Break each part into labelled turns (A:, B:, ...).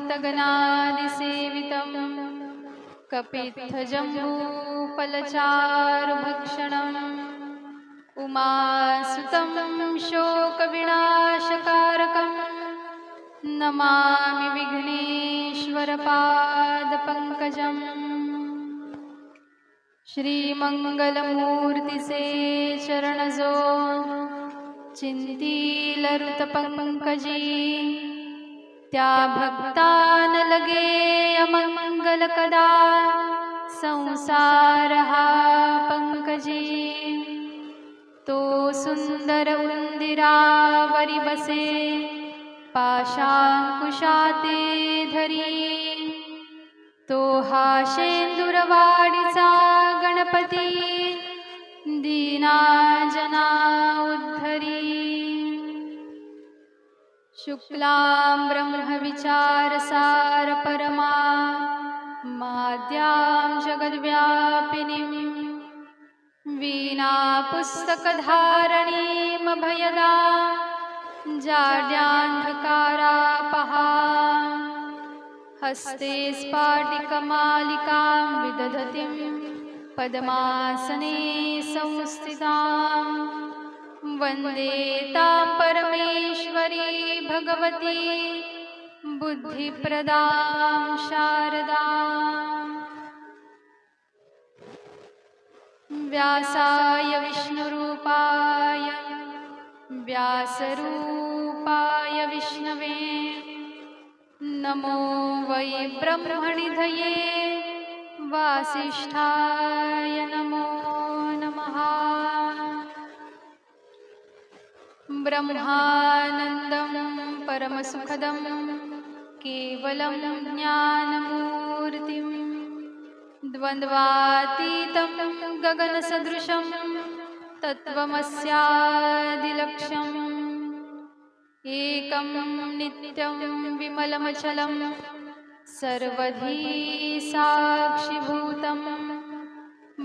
A: भूतगणादिसेवितं कपित्थजम्बूफलचारुभक्षणम् उमासुतं शोकविनाशकारकं नमामि विघ्नेश्वरपादपङ्कजम्। श्रीमंगलमूर्तिसे चरणजो चिंतीलरुतपंकजी त्या भक्तान लगे अमंगल कदा संसार हा पंकजी। तो सुंदर उंदिरावरी बसे पाशांकुशाते धरी तो हा शेंदुरवाडीचा गणपती दीना जना उद्धरी। शुक्लां ब्रह्मविचारसार परमा माद्यां जगद्व्यापिनीं वीणा पुस्तकधारणीमभयदा जाड्यान्धकारापहा हस्ते स्फाटिकमालिकां विदधतीं पद्मासने संस्थितां वन्दे तां परमेश्वरी भगवती बुद्धिप्रदां शारदाम्। व्यासाय विष्णुरूपाय व्यासरूपाय विष्णवे नमो वै ब्रह्मनिधये वासिष्ठाय नमो नमः। ब्रह्मानन्दं परमसुखदं केवलं ज्ञानमूर्तिं द्वन्द्वातीतं गगनसदृशं तत्त्वमस्यादिलक्ष्यम् एकं नित्यं विमलमचलं सर्वधी साक्षिभूतं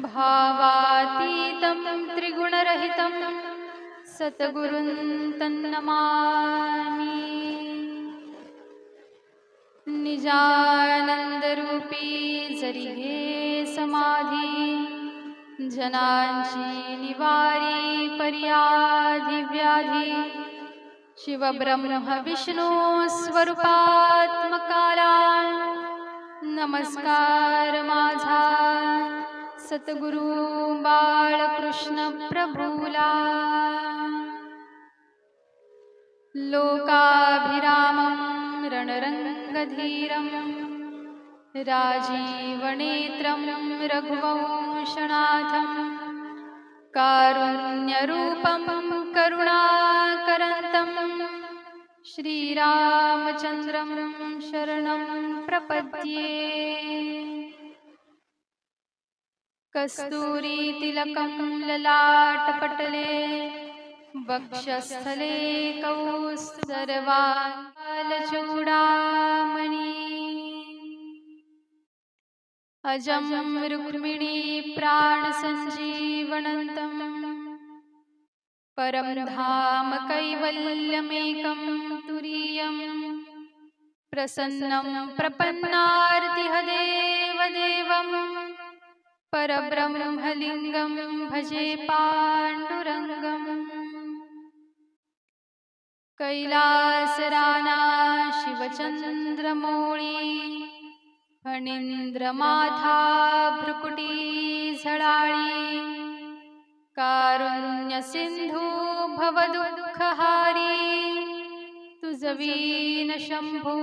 A: भावातीतं त्रिगुणरहितं सद्गुरुं तन्नमामि। निजानन्दरूपी जरी हे समाधी जनांची निवारी पर्याधिव्याधी शिवब्रह्म विष्णु स्वरूपात्मकाला नमस्कार माझा सद्गुरु बाळकृष्ण प्रभूला। लोकाभिरामं रणरंगधीरं राजीवनेत्रं रघुवंशनाथं कारुण्यरूपं करुणाकरन्तं श्रीरामचन्द्रं शरणं प्रपद्ये। कस्तूरीतिलकं ललाटपटले वक्षस्थले कौस्तुभवालचूडामणि अजं रुक्मिणी प्राणसञ्जीवनन्तं परं धाम कैवल्यमेकं तुरीयं प्रसन्नं प्रपन्नार्तिहदेवदेवं परब्रह्मलिङ्गं भजे पाण्डुरङ्गम्। कैलासराना शिवचन्द्रमौळी फणीन्द्रमाथा भ्रुकुटी झळाळी कारुण्यसिन्धू भवदुःखहारी तुझवीन शंभू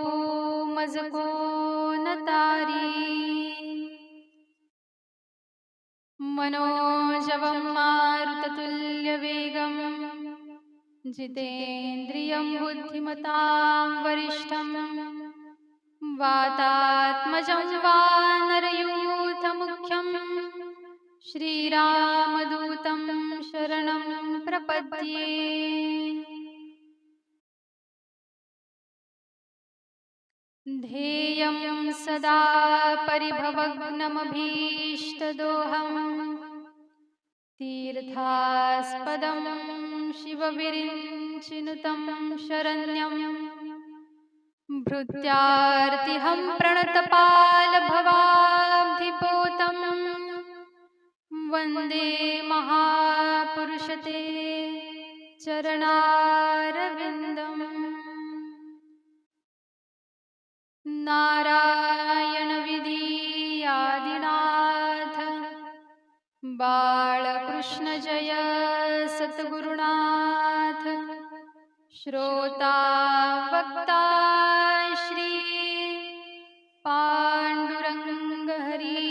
A: मज कोण तारी। मनोजवं मारुततुल्यवेगं जितेन्द्रियं बुद्धिमतां वरिष्ठं वातात्मजं वानरयूथमुख्यं श्रीरामदूतं शरणं प्रपद्ये। ध्येयं सदा परिभवग्नमभीष्टदोहं तीर्थास्पदं शिवविरिञ्चिनुतं शरण्यं भृत्यार्तिहं प्रणतपालभवाब्धिपोतं वन्दे महापुरुषते चरणारविन्दम्। नारायण विधियादिनाथ बाळकृष्ण जय सद्गुरुनाथ। श्रोता वक्ता श्री पांडुरंग हरी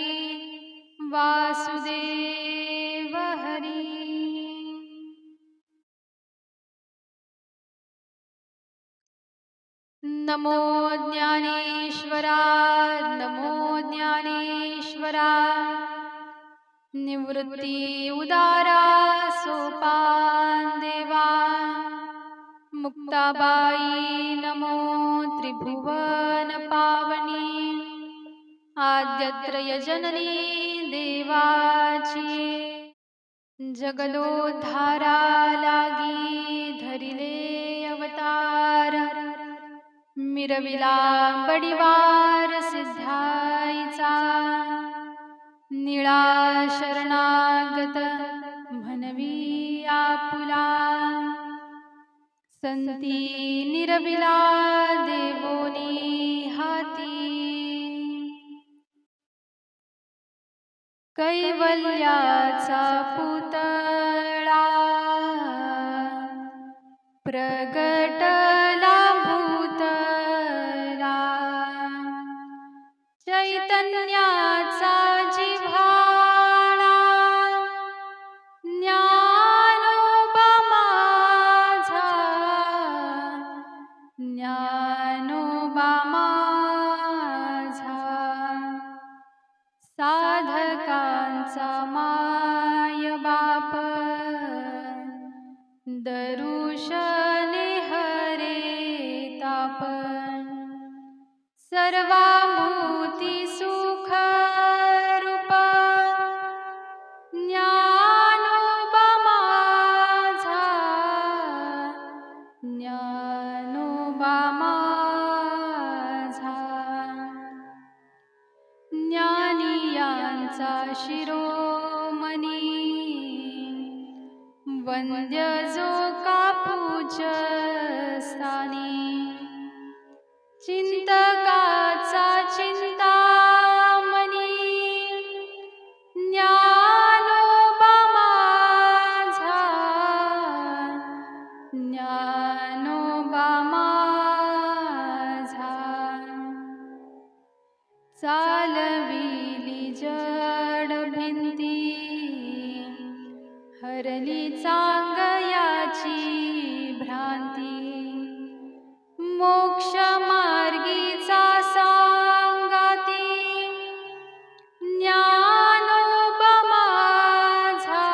A: वासुदेव हरी। नमो ज्ञानेश्वरा नमो ज्ञानेश्वरा। निवृत्ती उदारा सोपान देवा। मुक्ताबाई नमो त्रिभुवन पावनी। आद्यत्रय जननी देवाची। जगदोद्धारा लागी धरिले अवतार। मिरविला बडिवार सिद्धाईचा। निळा शरणागत म्हणवी आपुला। संती निरविला देवोनी हाती। कैवल्याचा पुतळा प्रगटला भूतला। चैतन्याचा जिव्हाळा ज्ञानोबा माझा। ज्ञानोबा माझा। साधकांचा माय बाप दरुशने हरे ताप। सर्वाभूती सुख रूप ज्ञानोबा माझा। ज्ञानोबा माझा। ज्ञानियांचा शिरोमणी वंद्य जो का पूजस्थानी। चिंतकाचा चिंतामणी ज्ञानोबा माझा। ज्ञानोबा माझा। चालविली जड भिंती हरली चांगयाची भ्रांती। मोक्ष मार्गीचा सांगाती ज्ञानोबा माझा।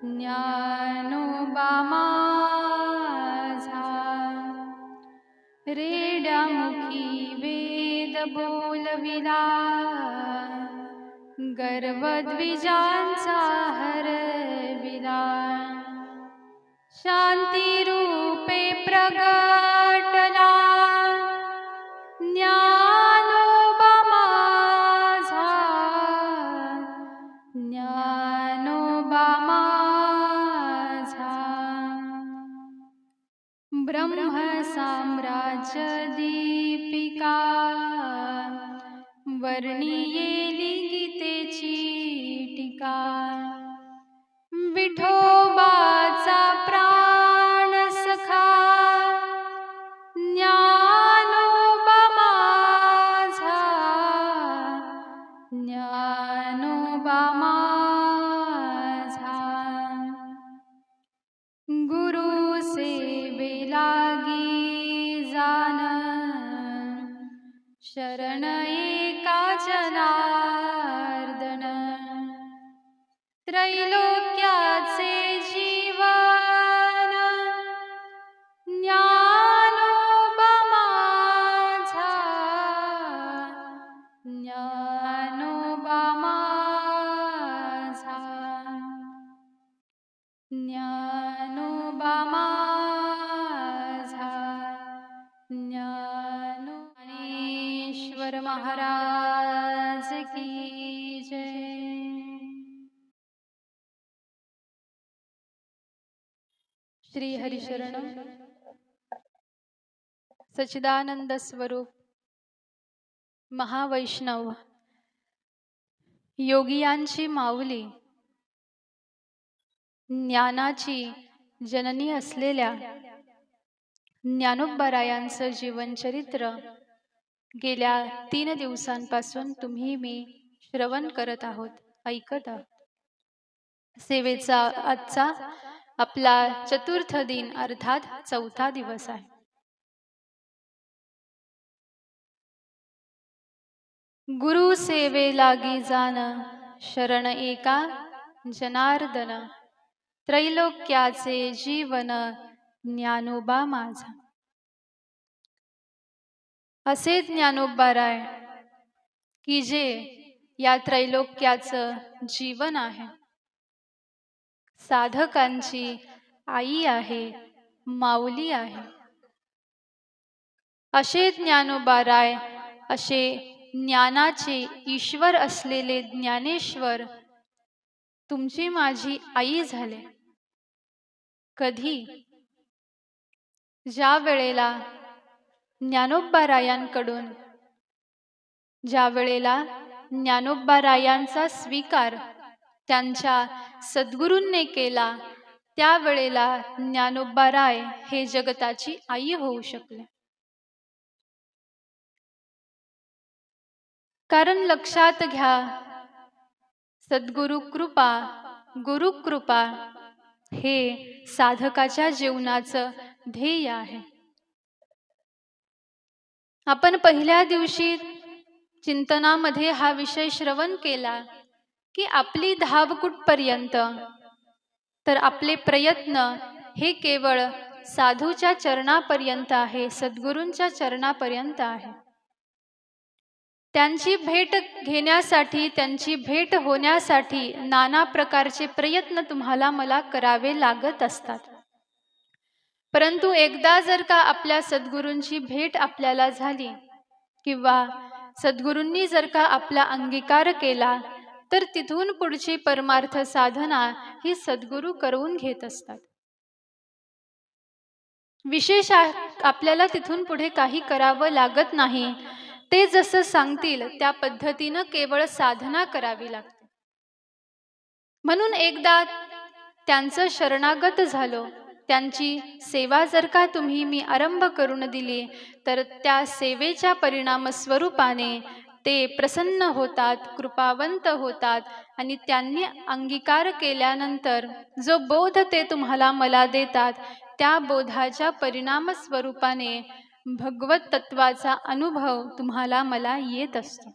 A: ज्ञानोबा माझा। रेड्यामुखी वेद बोलविला गर्वद्विजांचा हरविला। शांती रूपे प्रगटला ज्ञानोबा माझा। ज्ञानोबा माझा। ब्रह्म साम्राज्य दीपिका वर्णियेली गीतेची टीका। विठोबाचा प्राण सखा ज्ञानोबा माझा। ज्ञानोबा माझा। गुरु सेवेलागी जान शरण एका जनार्दन। त्रैलोक्याचे जीवन ज्ञानोबा माझा। ज्ञानोबा माझा। ज्ञानोबा माझा। ज्ञानेश्वर महाराज की जय। श्री हरिशरण सच्चिदानंद स्वरूप महावैष्णव योगियांची माऊली ज्ञानाची जननी असलेल्या ज्ञानोबारायांचं जीवनचरित्र गेल्या 3 दिवसांपासून तुम्ही मी श्रवण करत आहोत, ऐकत आहोत। सेवेचा आजचा आपला चतुर्थ दिन अर्थात 4था दिवस आहे। गुरु सेवे लागी जान शरण एका जनार्दन, त्रैलोक्याचे जीवन ज्ञानोबा माझा। असे ज्ञानोबाराय की जे या त्रैलोक्याचं जीवन आहे, साधकांची आई आहे, माऊली आहे। असे ज्ञानोबाराय, असे ज्ञानाचे ईश्वर असलेले ज्ञानेश्वर तुमची माझी आई झाले। कधी? ज्या वेळेला ज्ञानोबारायांकडून, ज्या वेळेला ज्ञानोबारायांचा स्वीकार त्यांच्या सद्गुरूंनी केला, त्यावेळेला ज्ञानोबाराय हे जगताची आई होऊ शकले। कारण लक्षात घ्या, सद्गुरु कृपा, गुरु कृपा हे साधकाच्या जीवनाचं ध्येय आहे। आपण पहिल्या दिवशी चिंतनामध्ये हा विषय श्रवण केला की आपली धाव कुठपर्यंत, तर आपले प्रयत्न हे केवळ साधूच्या चरणापर्यंत आहे, सद्गुरूंच्या चरणापर्यंत आहे। त्यांची भेट घेण्यासाठी, त्यांची भेट होण्यासाठी नाना प्रकारचे प्रयत्न तुम्हाला मला करावे लागत असतात। परंतु एकदा जर का आपल्या सद्गुरूंची भेट आपल्याला झाली किंवा सद्गुरूंनी जर का आपला अंगीकार केला, तर तिथून पुढची परमार्थ साधना ही सद्गुरू करून घेत असतात। विशेष आपल्याला तिथून पुढे काही करावं लागत नाही, ते जसं सांगतील त्या पद्धतीनं केवळ साधना करावी लागते। म्हणून एकदा त्यांचं शरणागत झालो, त्यांची सेवा जर का तुम्ही मी आरंभ करून दिली, तर त्या सेवेच्या परिणाम स्वरूपाने ते प्रसन्न होतात, कृपावंत होतात आणि त्यांनी अंगीकार केल्यानंतर जो बोध ते तुम्हाला मला देतात, त्या बोधाच्या परिणाम स्वरूपाने भगवत तत्वाचा अनुभव तुम्हाला मला येत असतो।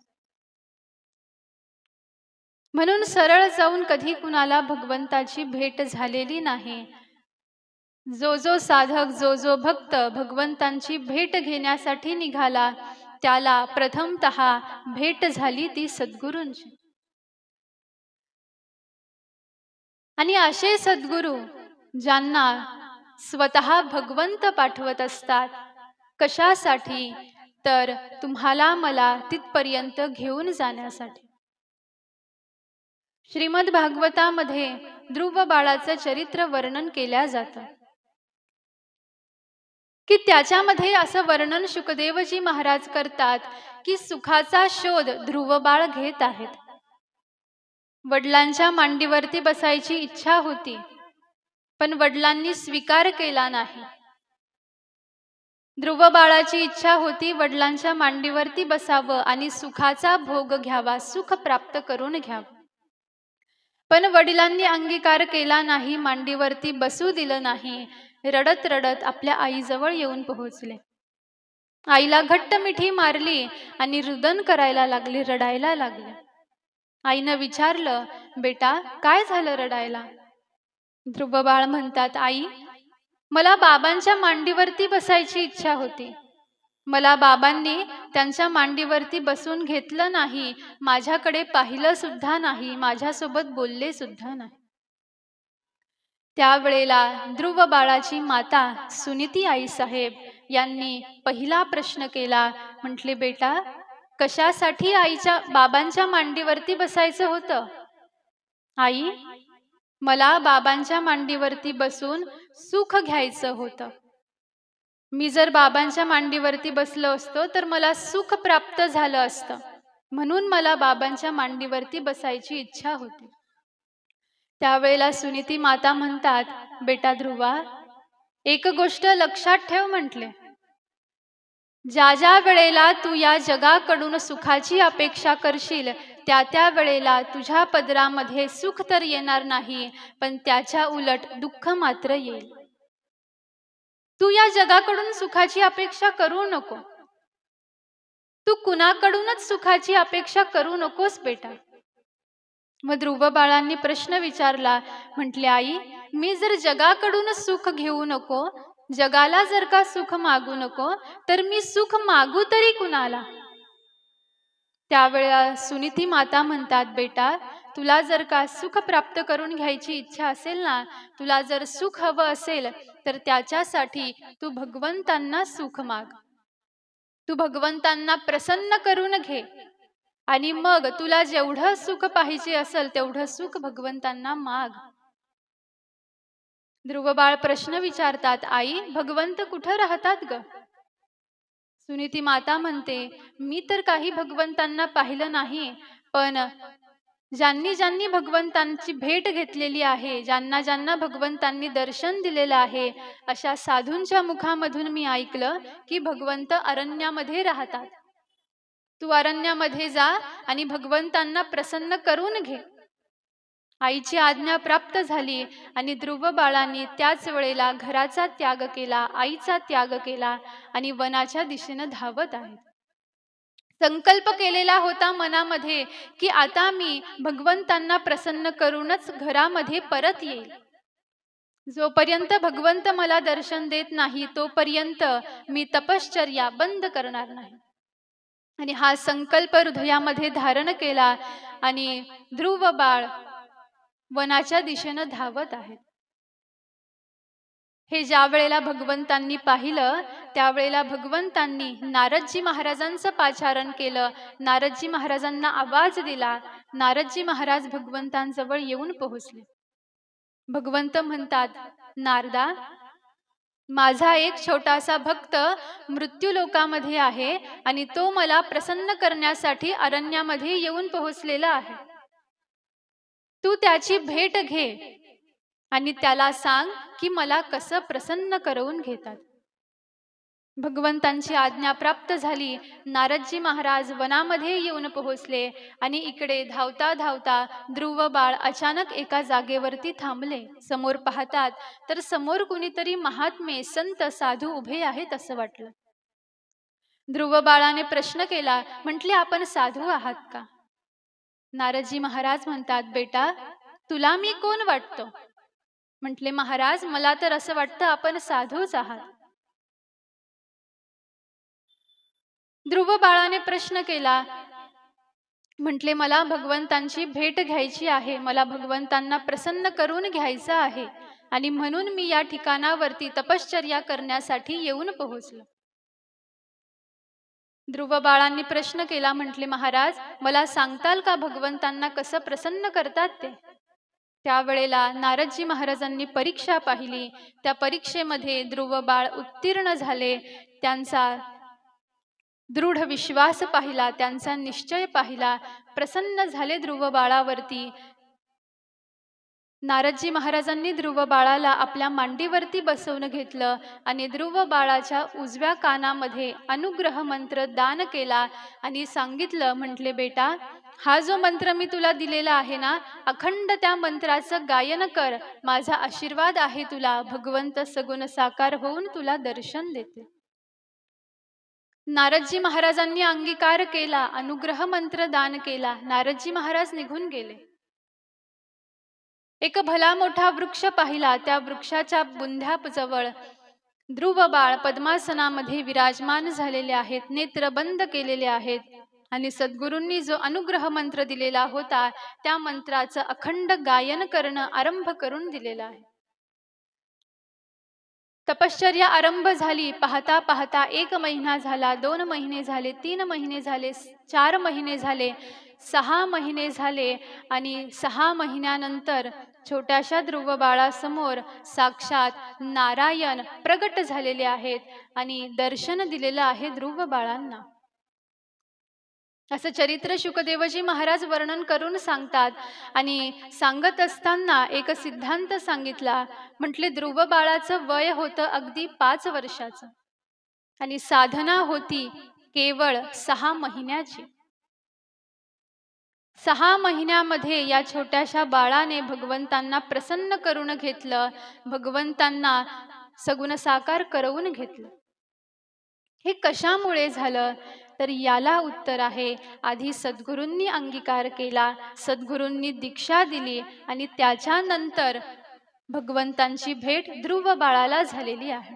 A: म्हणून सरळ जाऊन कधी कुणाला भगवंताची भेट झालेली नाही। जो साधक, जो भक्त भगवंतांची भेट घेण्यासाठी निघाला, त्याला प्रथमतः भेट झाली ती सद्गुरूंची। आणि असे सद्गुरू ज्यांना स्वतः भगवंत पाठवत असतात, कशासाठी? तर तुम्हाला मला तिथपर्यंत घेऊन जाण्यासाठी। श्रीमद भागवतामध्ये ध्रुव बाळाचं चरित्र वर्णन केल्या जातं की त्याच्यामध्ये असं वर्णन शुकदेवजी महाराज करतात की सुखाचा शोध ध्रुव बाळ घेत आहेत। वडिलांच्या मांडीवरती बसायची इच्छा होती, पण वडिलांनी स्वीकार केला नाही। ध्रुव बाळाची इच्छा होती वडिलांच्या मांडीवरती बसावं आणि सुखाचा भोग घ्यावा, सुख प्राप्त करून घ्यावं, पण वडिलांनी अंगीकार केला नाही, मांडीवरती बसू दिलं नाही। रडत रडत आपल्या आईजवळ येऊन पोहोचले। आईला घट्ट मिठी मारली आणि रुदन करायला लागली, रडायला लागले। आईनं विचारलं, बेटा काय झालं रडायला? ध्रुव बाळ म्हणतात, आई मला बाबांच्या मांडीवरती बसायची इच्छा होती, मला बाबांनी त्यांच्या मांडीवरती बसून घेतलं नाही, माझ्याकडे पाहिलं सुद्धा नाही, माझ्यासोबत बोलले सुद्धा नाही। त्यावेळेला ध्रुव बाळाची माता सुनीती आई साहेब यांनी पहिला प्रश्न केला, म्हटले बेटा कशासाठी बाबांच्या मांडीवरती बसायचं होतं? आई, मला बाबांच्या मांडीवरती बसून सुख घ्यायचं होतं. मी जर बाबांच्या मांडीवरती बसलो असतो तर मला सुख प्राप्त झालं असतं. म्हणून मला बाबांच्या मांडीवरती बसायची इच्छा होती. त्यावेळेला सुनीती माता म्हणतात, बेटा ध्रुवा, एक गोष्ट लक्षात ठेव म्हटले. ज्या ज्या वेळेला तू या जगाकडून सुखाची अपेक्षा करशील त्या वेळेला तुझ्या पदरामध्ये सुख तर येणार नाही, पण त्याच्या उलट दुःख मात्र येईल. तू या जगाकडून सुखाची अपेक्षा करू नको. तू कुणाकडूनच सुखाची अपेक्षा करू नकोस बेटा. मग ध्रुव बाळांनी प्रश्न विचारला. म्हटले, आई, मी जर जगाकडून सुख घेऊ नको, जगाला जर का सुख मागू नको, तर मी सुख मागू तरी कुणाला? त्यावेळेला सुनीती माता म्हणतात, बेटा, तुला जर का सुख प्राप्त करून घ्यायची इच्छा असेल ना, तुला जर सुख हवं असेल तर त्याच्यासाठी तू भगवंतांना सुख माग. तू भगवंतांना प्रसन्न करून घे आणि मग तुला जेवढं सुख पाहिजे असेल तेवढं सुख भगवंतांना माग. ध्रुवबाळ प्रश्न विचारतात, आई, भगवंत कुठं राहतात ग? सुनीती माता म्हणते, मी तर काही भगवंतांना पाहिलं नाही, पण ज्यांनी ज्यांनी भगवंतांची भेट घेतलेली आहे, ज्यांना ज्यांना भगवंतांनी दर्शन दिलेलं आहे, अशा साधूंच्या मुखामधून मी ऐकलं की भगवंत अरण्यामध्ये राहतात. तू अरण्यामध्ये जा आणि भगवंतांना प्रसन्न करून घे. आईची आज्ञा प्राप्त झाली आणि ध्रुव बाळांनी त्याच वेळेला घराचा त्याग केला, आईचा त्याग केला आणि वनाच्या दिशेनं धावत आहेत. संकल्प केलेला होता मनामध्ये की आता मी भगवंतांना प्रसन्न करूनच घरामध्ये परत येईल. जोपर्यंत भगवंत मला दर्शन देत नाही तोपर्यंत मी तपश्चर्या बंद करणार नाही. आणि हा संकल्प हृदयामध्ये धारण केला आणि ध्रुव बाळ वनाच्या दिशेनं धावत आहेत. हे ज्या वेळेला भगवंतांनी पाहिलं त्यावेळेला भगवंतांनी नारदजी महाराजांचं पाचारण केलं. नारदजी महाराजांना आवाज दिला. नारदजी महाराज भगवंतांजवळ येऊन पोहोचले. भगवंत म्हणतात, नारदा, माझा एक छोटासा भक्त मृत्यू लोकामध्ये आहे आणि तो मला प्रसन्न करण्यासाठी अरण्यामध्ये येऊन पोहोचलेला आहे. तू त्याची भेट घे आणि त्याला सांग की मला कसं प्रसन्न करवून घेतात. भगवंतांची आज्ञा प्राप्त झाली. नारदजी महाराज वनामध्ये येऊन पोहोचले आणि इकडे धावता धावता ध्रुव बाळ अचानक एका जागेवरती थांबले. समोर पाहतात तर समोर कुणीतरी महात्मे संत साधू उभे आहेत असं वाटलं. ध्रुव बाळाने प्रश्न केला, म्हटले, आपण साधू आहात का? नारदजी महाराज म्हणतात, बेटा, तुला मी कोण वाटतो? म्हटले, महाराज, मला तर असं वाटतं आपण साधूच आहात. ध्रुव बाळाने प्रश्न केला. म्हटले, मला भगवंतांची भेट घ्यायची आहे, मला भगवंतांना प्रसन्न करून घ्यायचं आहे आणि म्हणून मी या ठिकाणावरती तपश्चर्या करण्यासाठी येऊन पोहोचलो. ध्रुव बाळांनी प्रश्न केला. म्हटले, महाराज, मला सांगताल का भगवंतांना कसं प्रसन्न करतात ते? त्यावेळेला नारदजी महाराजांनी परीक्षा पाहिली. त्या परीक्षेमध्ये ध्रुव बाळ उत्तीर्ण झाले. त्यांचा दृढ विश्वास पाहिला, त्यांचा निश्चय पाहिला, प्रसन्न झाले ध्रुव बाळावरती. नारदजी महाराजांनी ध्रुव बाळाला आपल्या मांडीवरती बसवून घेतलं आणि ध्रुव बाळाच्या उजव्या कानामध्ये अनुग्रह मंत्र दान केला आणि सांगितलं, म्हटले, बेटा, हा जो मंत्र मी तुला दिलेला आहे ना, अखंड त्या मंत्राचं गायन कर. माझा आशीर्वाद आहे तुला. भगवंत सगुण साकार होऊन तुला दर्शन देते. नारदजी महाराजांनी अंगीकार केला, अनुग्रह मंत्र दान केला. नारदजी महाराज निघून गेले. एक भला मोठा वृक्ष पाहिला. त्या वृक्षाच्या बुंध्याजवळ ध्रुव बाळ पद्मासनामध्ये विराजमान झालेले आहेत, नेत्र बंद केलेले आहेत आणि सद्गुरूंनी जो अनुग्रह मंत्र दिलेला होता त्या मंत्राचं अखंड गायन करणं आरंभ करून दिलेलं आहे. तपश्चर्या आरंभ झाली. पाहता पाहता 1 महिना झाला, 2 महिने झाले, 3 महिने झाले, 4 महिने झाले, 6 महिने झाले आणि 6 महिन्यानंतर छोट्याशा ध्रुव बाळासमोर साक्षात नारायण प्रगट झालेले आहेत आणि दर्शन दिलेलं आहे ध्रुव बाळांना. असं चरित्र शुकदेवजी महाराज वर्णन करून सांगतात. आणि सांगत असताना एक सिद्धांत सांगितला. म्हटले ध्रुव बाळाचं वय होतं अगदी 5 वर्षाचं आणि साधना होती केवळ 6 महिन्याची. 6 महिन्यामध्ये या छोट्याशा बाळाने भगवंतांना प्रसन्न करून घेतलं, भगवंतांना सगुण साकार करवून घेतलं. हे कशामुळे झालं? तर याला उत्तर आहे, आधी सद्गुरूंनी अंगीकार केला, सद्गुरूंनी दीक्षा दिली आणि त्याच्यानंतर भगवंतांची भेट ध्रुव बाळाला झालेली आहे.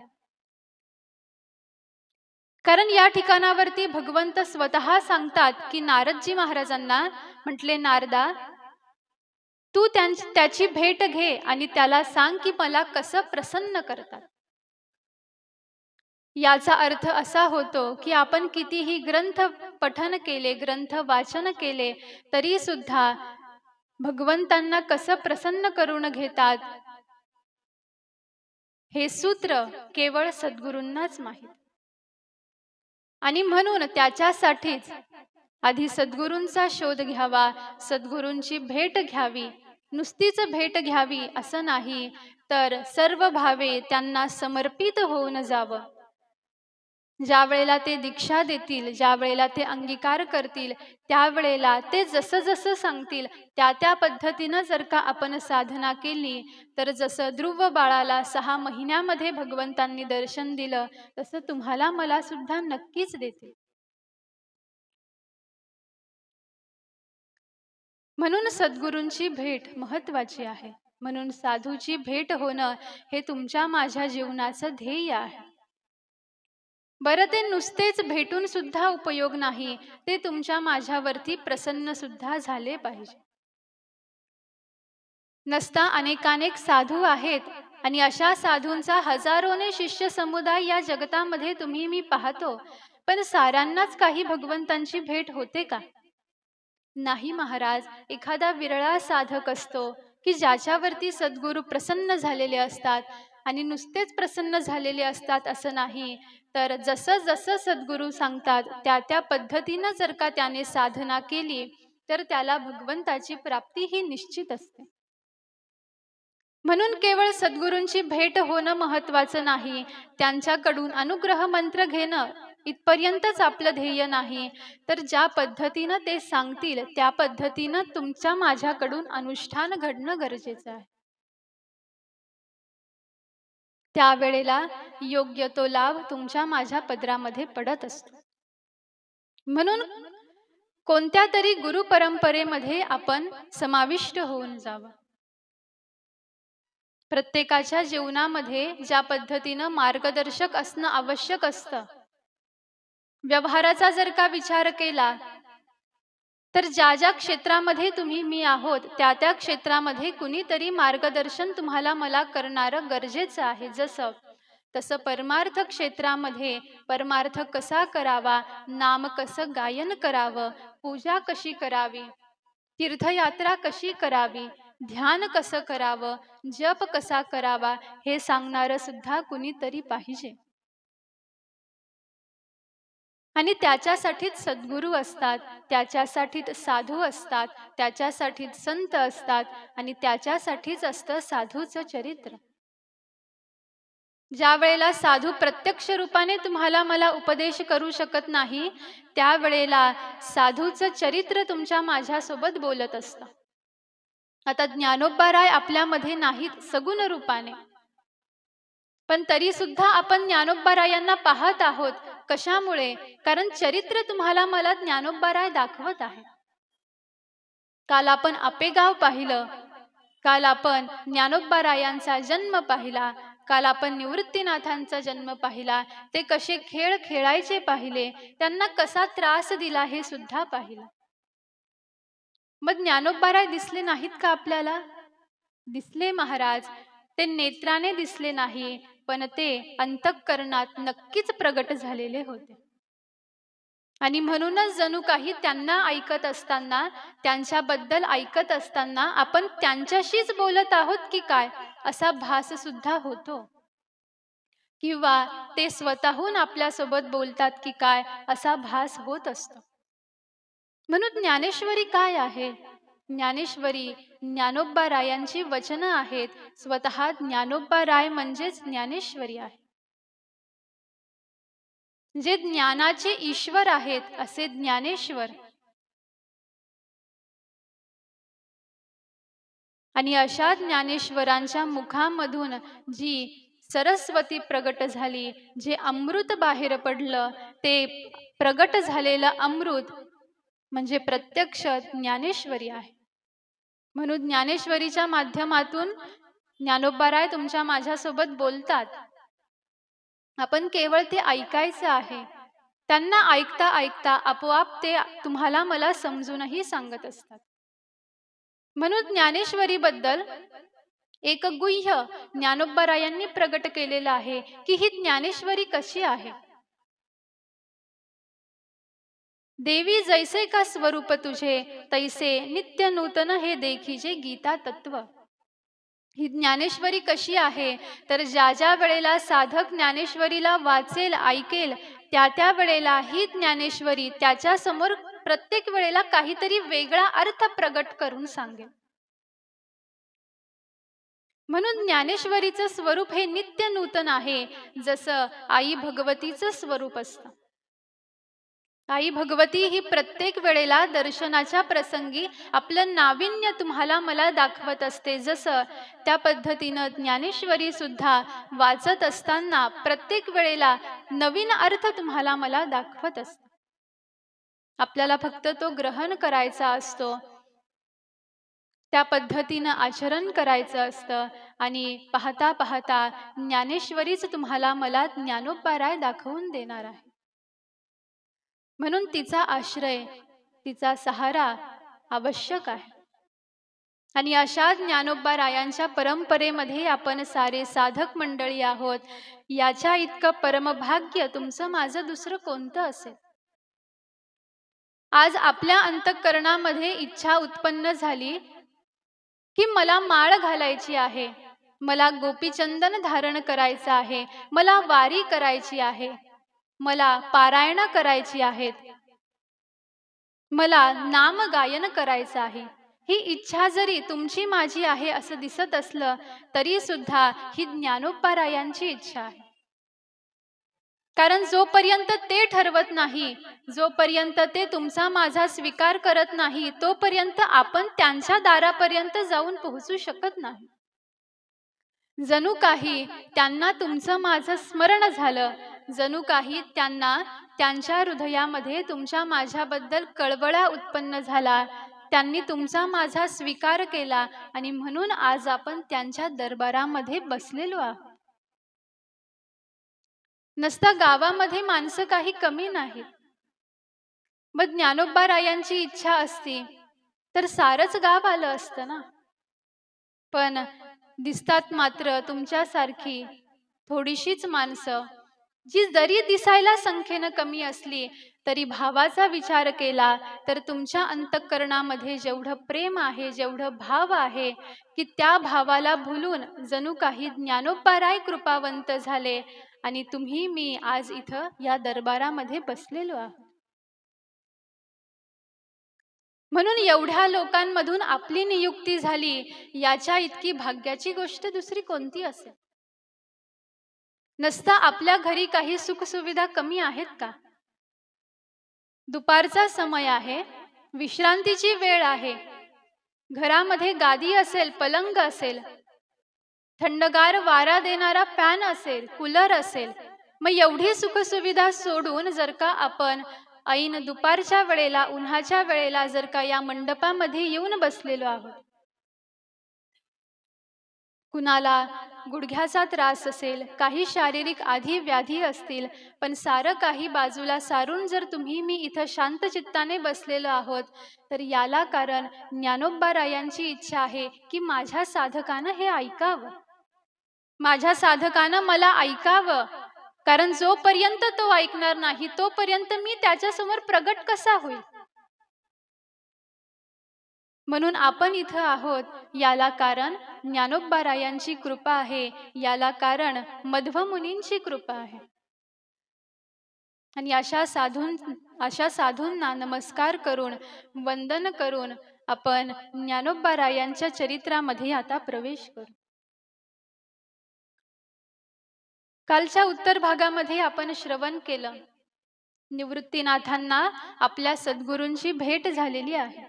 A: कारण या ठिकाणावरती भगवंत स्वतः सांगतात की नारदजी महाराजांना, म्हटले नारदा, तू त्याची भेट घे आणि त्याला सांग की मला कसं प्रसन्न करतात. याचा अर्थ असा होतो की आपण कितीही ग्रंथ पठन केले, ग्रंथ वाचन केले, तरी सुद्धा भगवंतांना कसं प्रसन्न करून घेतात हे सूत्र केवळ सद्गुरूंनाच माहीत. आणि म्हणून त्याच्यासाठीच आधी सद्गुरूंचा शोध घ्यावा, सद्गुरूंची भेट घ्यावी. नुसतीच भेट घ्यावी असं नाही, तर सर्व भावे त्यांना समर्पित होऊन जावं. ज्या वेळेला ते दीक्षा देतील, ज्या वेळेला ते अंगीकार करतील, त्यावेळेला ते जसं जसं सांगतील त्या त्या पद्धतीनं जर का आपण साधना केली, तर जसं ध्रुव बाळाला 6 महिन्यामध्ये भगवंतांनी दर्शन दिलं, तसं तुम्हाला मला सुद्धा नक्कीच देतील. म्हणून सद्गुरूंची भेट महत्वाची आहे. म्हणून साधूची भेट होणं हे तुमच्या माझ्या जीवनाचं ध्येय आहे. बरं, ते नुसतेच भेटून सुद्धा उपयोग नाही, ते तुमच्या माझ्यावरती प्रसन्न सुद्धा झाले पाहिजे. नसता अनेकानेक साधू आहेत आणि अशा साधूंचा हजारोने शिष्य समुदाय या जगतामध्ये तुम्ही मी पाहतो, पण साऱ्यांनाच काही भगवंतांची भेट होते का? नाही महाराज. एखादा विरळा साधक असतो की ज्याच्यावरती सद्गुरू प्रसन्न झालेले असतात. आणि नुसतेच प्रसन्न झालेले असतात असं नाही, तर जसं जसं सद्गुरू सांगतात त्या त्या पद्धतीनं जर का त्याने साधना केली, तर त्याला भगवंताची प्राप्ती ही निश्चित असते. म्हणून केवळ सद्गुरूंची भेट होणं महत्वाचं नाही, त्यांच्याकडून अनुग्रह मंत्र घेणं इथपर्यंतच आपलं ध्येय नाही, तर ज्या पद्धतीनं ते सांगतील त्या पद्धतीनं तुमच्या माझ्याकडून अनुष्ठान घडणं गरजेचं आहे. त्यावेळेला योग्य तो लाभ तुमच्या माझ्या पदरामध्ये पडत असतो. म्हणून कोणत्या तरी गुरु परंपरेमध्ये आपण समाविष्ट होऊन जावं. प्रत्येकाच्या जीवनामध्ये ज्या पद्धतीनं मार्गदर्शक असणं आवश्यक असतं, व्यवहाराचा जर का विचार केला तर ज्या ज्या क्षेत्रामध्ये तुम्ही मी आहोत त्या त्या क्षेत्रामध्ये कुणीतरी मार्गदर्शन तुम्हाला मला करणारं गरजेचं आहे. तसं परमार्थ क्षेत्रामध्ये परमार्थ कसा करावा, नाम कसं गायन करावं, पूजा कशी करावी, तीर्थयात्रा कशी करावी, ध्यान कसं करावं, जप कसा करावा, हे सांगणारं सुद्धा कुणीतरी पाहिजे. आणि त्याच्यासाठीच सद्गुरू असतात, त्याच्यासाठीच साधू असतात, त्याच्यासाठीच संत असतात आणि त्याच्यासाठीच असतं साधूचं चरित्र. ज्या वेळेला साधू प्रत्यक्ष रूपाने तुम्हाला मला उपदेश करू शकत नाही, त्यावेळेला साधूचं चरित्र तुमच्या माझ्यासोबत बोलत असतं. आता ज्ञानोबाराय आपल्यामध्ये नाहीत सगुण रूपाने, पण तरी सुद्धा आपण ज्ञानोबारायांना पाहत आहोत. कशामुळे? कारण चरित्र तुम्हाला मला ज्ञानोबाराय दाखवत आहे. काल आपण आपेगाव पाहिलं, काल आपण ज्ञानोबारायांचा जन्म पाहिला, काल आपण निवृत्तीनाथांचा जन्म पाहिला, ते कसे खेळ खेळायचे पाहिले, त्यांना कसा त्रास दिला हे सुद्धा पाहिलं. मग ज्ञानोबाराय दिसले नाहीत का आपल्याला? दिसले महाराज. ते नेत्राने दिसले नाही, पण ते अंतःकरणात नक्कीच प्रगट झालेले होते. आणि म्हणूनच जणू काही त्यांना ऐकत असताना, त्यांच्याबद्दल ऐकत असताना आपण त्यांच्याशीच बोलत आहोत की काय, असा भास सुद्धा होतो. किंवा ते स्वतःहून आपल्यासोबत बोलतात की काय, असा भास होत असतो. म्हणून ज्ञानेश्वरी काय आहे? ज्ञानेश्वरी ज्ञानोबा रायांची वचनं आहेत. स्वतः ज्ञानोबा राय म्हणजेच ज्ञानेश्वरी आहे. जे ज्ञानाचे ईश्वर आहेत असे ज्ञानेश्वर. आणि अशा ज्ञानेश्वरांच्या मुखामधून जी सरस्वती प्रगट झाली, जे अमृत बाहेर पडलं, ते प्रगट झालेलं अमृत म्हणजे प्रत्यक्ष ज्ञानेश्वरी आहे. म्हणून ज्ञानेश्वरीच्या माध्यमातून ज्ञानोबा राय तुमच्या माझ्यासोबत बोलतात. आपण केवळ ते ऐकायचं आहे. त्यांना ऐकता ऐकता आपोआप ते तुम्हाला मला समजूनही सांगत असतात. म्हणून ज्ञानेश्वरीबद्दल एक गुह्य ज्ञानोबा रायांनी प्रगट केलेलं आहे की ही ज्ञानेश्वरी कशी आहे. देवी जैसे का स्वरूप तुझे, तैसे नित्य नूतन हे देखीजे गीता तत्व. ही ज्ञानेश्वरी कशी आहे तर ज्या ज्या वेळेला साधक ज्ञानेश्वरीला वाचेल, ऐकेल, त्या त्या वेळेला ही ज्ञानेश्वरी त्याच्या समोर प्रत्येक वेळेला काहीतरी वेगळा अर्थ प्रगट करून सांगेल. म्हणून ज्ञानेश्वरीचं स्वरूप हे नित्य नूतन आहे, जसं आई भगवतीचं स्वरूप असतं. आई भगवती ही प्रत्येक वेळेला दर्शनाच्या प्रसंगी आपलं नाविन्य तुम्हाला मला दाखवत असते. जसं त्या पद्धतीनं ज्ञानेश्वरी सुद्धा वाचत असताना प्रत्येक वेळेला नवीन अर्थ तुम्हाला मला दाखवत असते. आपल्याला फक्त तो ग्रहण करायचा असतो, त्या पद्धतीनं आचरण करायचं असतं आणि पाहता पाहता ज्ञानेश्वरीच तुम्हाला मला ज्ञानोबा राय दाखवून देणार आहे. म्हणून तिचा आश्रय, तिचा सहारा आवश्यक आहे. आणि अशा ज्ञानोबा रायांच्या परंपरेमध्ये आपण सारे साधक मंडळी आहोत. याच्या इतकं परमभाग्य तुमचं माझं दुसरं कोणतं असेल. आज आपल्या अंतःकरणामध्ये इच्छा उत्पन्न झाली की मला माळ घालायची आहे, मला गोपीचंदन धारण करायचं आहे, मला वारी करायची आहे, मला पारायण करायची आहेत, मला नामगायन करायचं आहे. ही इच्छा जरी तुमची माझी आहे असं दिसत असलं तरी सुद्धा ही ज्ञानोबा रायांची इच्छा आहे. कारण जोपर्यंत ते ठरवत नाही, जोपर्यंत ते तुमचा माझा स्वीकार करत नाही, तोपर्यंत आपण त्यांच्या दारापर्यंत जाऊन पोहोचू शकत नाही. जणू काही त्यांना तुमचं माझं स्मरण झालं, जणू काही त्यांना त्यांच्या हृदयामध्ये तुमच्या माझ्याबद्दल कळवळा उत्पन्न झाला, त्यांनी तुमचा माझा स्वीकार केला आणि म्हणून आज आपण त्यांच्या दरबारामध्ये बसलेलो आहोत. नसता गावामध्ये माणसं काही कमी नाहीत. मग ज्ञानोबा रायांची इच्छा असती तर सारंच गाव आलं असतं ना. पण दिसतात मात्र तुमच्यासारखी थोडीशीच माणसं, जी जरी दिसायला संख्येनं कमी असली तरी भावाचा विचार केला तर तुमच्या अंतःकरणामध्ये जेवढं प्रेम आहे, जेवढं भाव आहे की त्या भावाला भुलून जणू काही ज्ञानोबा राय कृपावंत झाले आणि तुम्ही मी आज इथं या दरबारामध्ये बसलेलो आहोत. म्हणून एवढ्या लोकांमधून आपली नियुक्ती झाली, याच्या इतकी भाग्याची गोष्ट दुसरी कोणती असेल. नसता आपल्या घरी काही सुखसुविधा कमी आहेत का. दुपारचा समय आहे, विश्रांतीची वेळ आहे, घरामध्ये गादी असेल, पलंग असेल, थंडगार वारा देणारा फॅन असेल, कूलर असेल, मग एवढी सुखसुविधा सोडून जर का आपण ऐन दुपारच्या वेळेला, उन्हाच्या वेळेला जर का या मंडपामध्ये येऊन बसलेलो आहोत, कुणाला गुडघ्याचा त्रास असेल, काही शारीरिक आधी व्याधी असतील, पण सारं काही बाजूला सारून जर तुम्ही मी इथं शांत चित्ताने बसलेलो आहोत तर याला कारण ज्ञानोबा रायांची इच्छा आहे की माझ्या साधकानं हे ऐकावं. माझ्या साधकानं मला ऐकावं, कारण जोपर्यंत तो ऐकणार नाही तोपर्यंत मी त्याच्यासमोर प्रगट कसा होईल. म्हणून आपण इथं आहोत, याला कारण ज्ञानोबारायांची कृपा आहे, याला कारण मध्वमुनींची कृपा आहे. आणि अशा साधूंना नमस्कार करून, वंदन करून आपण ज्ञानोबारायांच्या चरित्रामध्ये आता प्रवेश करू. कालच्या उत्तर भागामध्ये आपण श्रवण केलं, निवृत्तीनाथांना आपल्या सद्गुरूंची भेट झालेली आहे.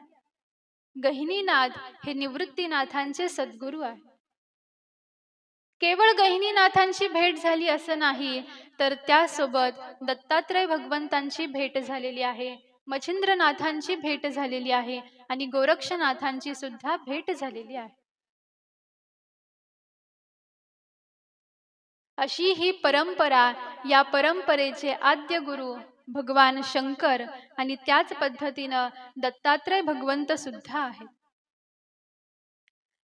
A: गहिनीनाथ हे निवृत्तीनाथांचे सद्गुरू आहे. केवळ गहिनीनाथांची भेट झाली असं नाही, तर त्यासोबत दत्तात्रय भगवंतांची भेट झालेली आहे, मच्छिंद्रनाथांची भेट झालेली आहे आणि गोरक्षनाथांची सुद्धा भेट झालेली आहे. अशी ही परंपरा, या परंपरेचे आद्य गुरु भगवान शंकर आणि त्याच पद्धतीनं दत्तात्रय भगवंत सुद्धा आहेत.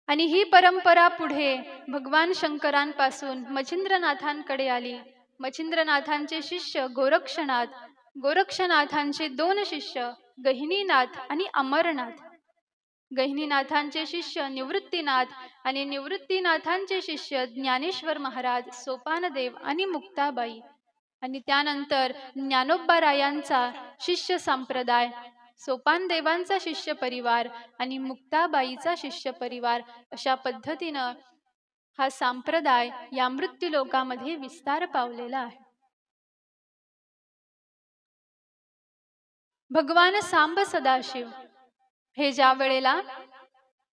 A: आणि ही परंपरा पुढे भगवान शंकरांपासून मच्छिंद्रनाथांकडे आली. मच्छिंद्रनाथांचे शिष्य गोरक्षनाथ, गोरक्षनाथांचे 2 शिष्य गहिनीनाथ आणि अमरनाथ, गहिनीनाथांचे शिष्य निवृत्तीनाथ आणि निवृत्तीनाथांचे शिष्य ज्ञानेश्वर महाराज, सोपानदेव आणि मुक्ताबाई, आणि त्यानंतर ज्ञानोबारायांचा शिष्य संप्रदाय, सोपानदेवांचा शिष्य परिवार आणि मुक्ताबाईचा शिष्य परिवार, अशा पद्धतीनं हा संप्रदाय या मृत्यू लोकामध्ये विस्तार पावलेला आहे. भगवान सांब सदाशिव हे ज्या वेळेला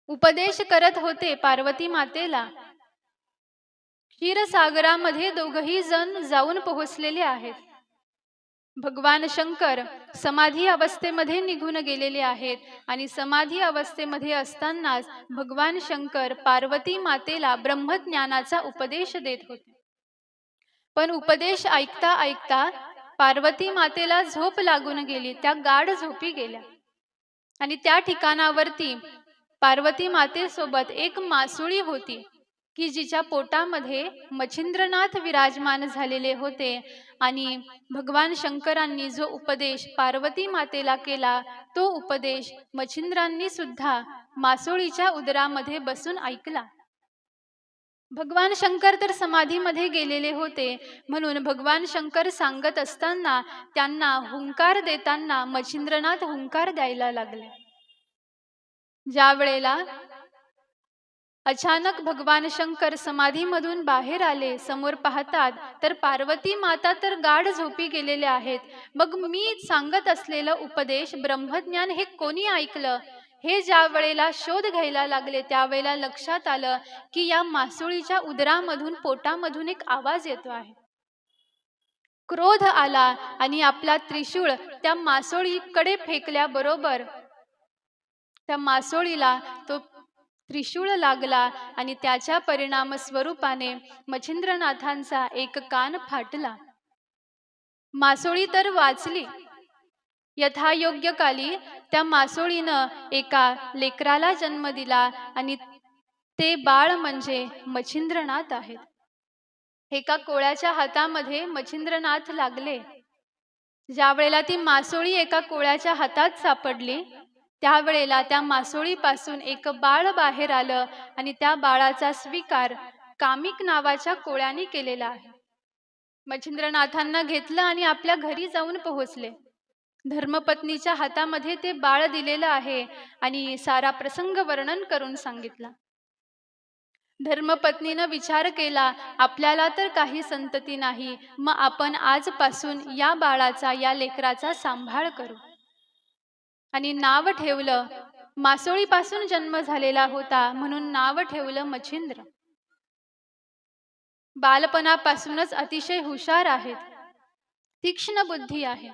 A: उपदेश करत होते पार्वती मातेला, क्षीरसागरामध्ये दोघही जण जाऊन पोहोचलेले आहेत. भगवान शंकर समाधी अवस्थेमध्ये निघून गेलेले आहेत आणि समाधी अवस्थेमध्ये असतानाच भगवान शंकर पार्वती मातेला ब्रह्मज्ञानाचा उपदेश देत होते. पण उपदेश ऐकता ऐकता पार्वती मातेला झोप लागून गेली, त्या गाढ झोपी गेल्या. आणि त्या ठिकाणावरती पार्वती मातेसोबत एक मासुळी होती, की जिच्या पोटामध्ये मच्छिंद्रनाथ विराजमान झालेले होते. आणि भगवान शंकरांनी जो उपदेश पार्वती मातेला केला, तो उपदेश मच्छिंद्रांनी सुद्धा मासोळीच्या उदरामध्ये बसून ऐकला. भगवान शंकर तर समाधीमध्ये गेलेले होते, म्हणून भगवान शंकर सांगत असताना त्यांना हुंकार देताना मच्छिंद्रनाथ हुंकार द्यायला लागले. ज्या वेळेला अचानक भगवान शंकर समाधीमधून बाहेर आले, समोर पाहतात तर पार्वती माता तर गाढ झोपी गेलेले आहेत. मग मी सांगत असलेलं उपदेश ब्रह्मज्ञान हे कोणी ऐकलं, हे ज्या वेळेला शोध घ्यायला लागले, त्यावेळेला लक्षात आलं की या मासुळीच्या उदरामधून, पोटामधून एक आवाज येतो आहे. क्रोध आला आणि आपला त्रिशूळ त्या मासोळीकडे फेकल्याबरोबर त्या मासोळीला तो त्रिशूळ लागला आणि त्याच्या परिणाम स्वरूपाने मच्छिंद्रनाथांचा एक कान फाटला. मासोळी तर वाचली. यथायोग्य काली त्या मासोळीनं एका लेकराला जन्म दिला आणि ते बाळ म्हणजे मच्छिंद्रनाथ आहेत. एका कोळ्याच्या हातामध्ये मच्छिंद्रनाथ लागले. ज्या वेळेला ती मासोळी एका कोळ्याच्या हातात सापडली, त्यावेळेला त्या मासोळीपासून एक बाळ बाहेर आलं आणि त्या बाळाचा स्वीकार कामिक नावाच्या कोळ्याने केलेला आहे. मच्छिंद्रनाथांना घेतलं आणि आपल्या घरी जाऊन पोहोचले. धर्मपत्नीच्या हातामध्ये ते बाळ दिलेलं आहे आणि सारा प्रसंग वर्णन करून सांगितला. धर्मपत्नीनं विचार केला, आपल्याला तर काही संतती नाही, मग आपण आजपासून या बाळाचा, या लेकराचा सांभाळ करू. आणि नाव ठेवलं, मासोळीपासून जन्म झालेला होता म्हणून नाव ठेवलं मच्छिंद्र. बालपणापासूनच अतिशय हुशार आहेत, तीक्ष्ण बुद्धी आहे.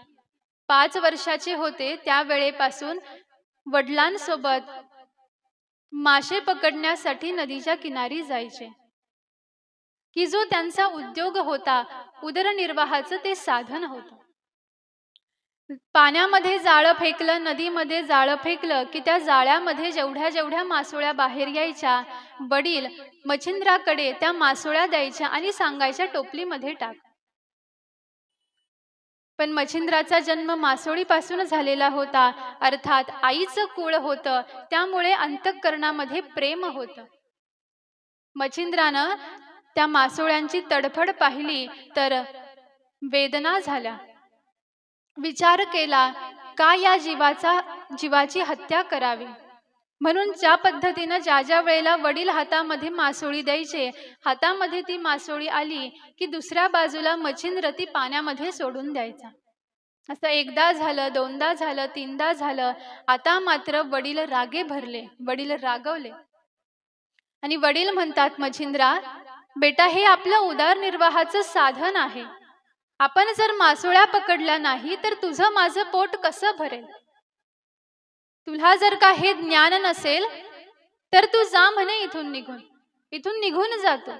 A: 5 वर्षाचे होते त्यावेळेपासून वडिलांसोबत मासे पकडण्यासाठी नदीच्या किनारी जायचे, की जो त्यांचा उद्योग होता, उदरनिर्वाहाचं ते साधन होतं. पाण्यामध्ये जाळं फेकलं, नदीमध्ये जाळं फेकलं, की त्या जाळ्यामध्ये जेवढ्या जेवढ्या मासोळ्या बाहेर यायच्या, वडील मच्छिंद्राकडे त्या मासोळ्या द्यायच्या आणि सांगायच्या टोपलीमध्ये टाक. पण मच्छिंद्राचा जन्म मासोळीपासून झालेला होता, अर्थात आईचं कुळ होतं, त्यामुळे अंतःकरणामध्ये प्रेम होतं. मच्छिंद्रानं त्या मासोळ्यांची तडफड पाहिली तर वेदना झाल्या. विचार केला, का या जीवाची हत्या करावी. म्हणून ज्या पद्धतीनं ज्या ज्या वेळेला वडील हातामध्ये मासोळी द्यायचे, हातामध्ये ती मासोळी आली की दुसऱ्या बाजूला मच्छिंद्र ती पाण्यामध्ये सोडून द्यायचा. असं एकदा झालं, दोनदा झालं, तीनदा झालं. आता मात्र वडील रागे भरले, वडील रागवले आणि वडील म्हणतात, मच्छिंद्रा बेटा, हे आपलं उदरनिर्वाहाचं साधन आहे. आपण जर मासोळ्या पकडल्या नाही तर तुझं माझं पोट कसं भरेल. तुला जर का हे ज्ञान नसेल तर तू जा म्हणे इथून निघून जातो.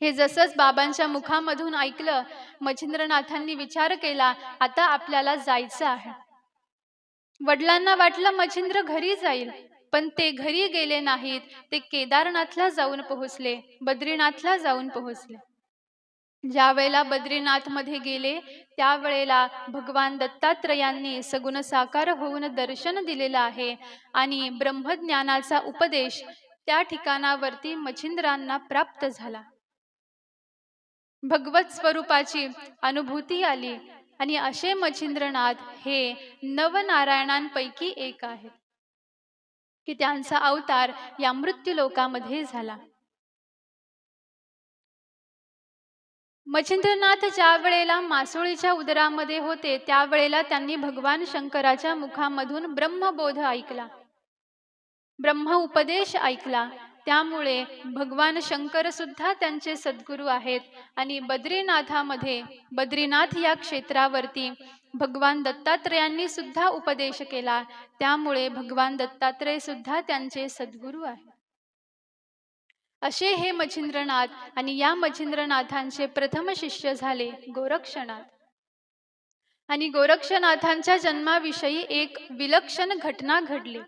A: हे जसंच बाबांच्या मुखामधून ऐकलं, मच्छिंद्रनाथांनी विचार केला, आता आपल्याला जायचं आहे. वडिलांना वाटलं मच्छिंद्र घरी जाईल, पण ते घरी गेले नाहीत. ते केदारनाथला जाऊन पोहोचले, बद्रीनाथला जाऊन पोहोचले. ज्या वेळेला बद्रीनाथ मध्ये गेले त्यावेळेला भगवान दत्तात्रयांनी सगुण साकार होऊन दर्शन दिलेलं आहे आणि ब्रह्मज्ञानाचा उपदेश त्या ठिकाणावरती मच्छिंद्रांना प्राप्त झाला. भगवत स्वरूपाची अनुभूती आली आणि असे मच्छिंद्रनाथ हे नवनारायणांपैकी एक आहेत की त्यांचा अवतार या मृत्यू लोकामध्ये झाला. मच्छिंद्रनाथ ज्या वेळेला मासोळीच्या उदरामध्ये होते त्यावेळेला त्यांनी भगवान शंकराच्या मुखामधून ब्रह्मबोध ऐकला, ब्रह्म उपदेश ऐकला. त्यामुळे भगवान शंकर सुद्धा त्यांचे सद्गुरू आहेत आणि बद्रीनाथ या क्षेत्रावरती भगवान दत्तात्रयांनी सुद्धा उपदेश केला. त्यामुळे भगवान दत्तात्रय सुद्धा त्यांचे सद्गुरू आहेत. असे हे मच्छिंद्रनाथ आणि या मच्छिंद्रनाथांचे प्रथम शिष्य झाले गोरक्षनाथ. आणि गोरक्षनाथांच्या जन्माविषयी एक विलक्षण घटना घडली.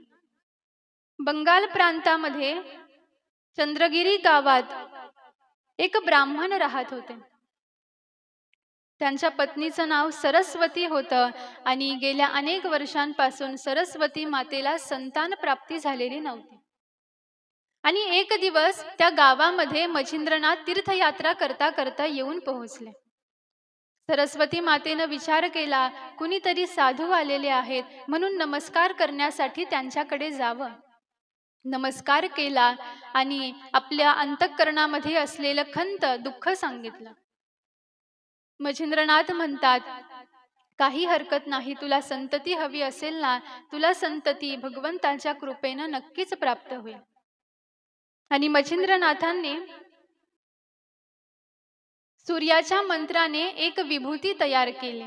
A: बंगाल प्रांतामध्ये चंद्रगिरी गावात एक ब्राह्मण राहत होते. त्यांच्या पत्नीचं नाव सरस्वती होतं आणि गेल्या अनेक वर्षांपासून सरस्वती मातेला संतान प्राप्ती झालेली नव्हती. आणि एक दिवस त्या गावामध्ये मच्छिंद्रनाथ तीर्थयात्रा करता करता येऊन पोहोचले. सरस्वती मातेनं विचार केला, कुणीतरी साधू आलेले आहेत म्हणून नमस्कार करण्यासाठी त्यांच्याकडे जावं. नमस्कार केला आणि आपल्या अंतःकरणामध्ये असलेलं खंत दुःख सांगितलं. मच्छिंद्रनाथ म्हणतात, काही हरकत नाही, तुला संतती हवी असेल ना, तुला संतती भगवंताच्या कृपेनं नक्कीच प्राप्त होईल. आणि मच्छिंद्रनाथांनी सूर्याच्या मंत्राने एक विभूती तयार केली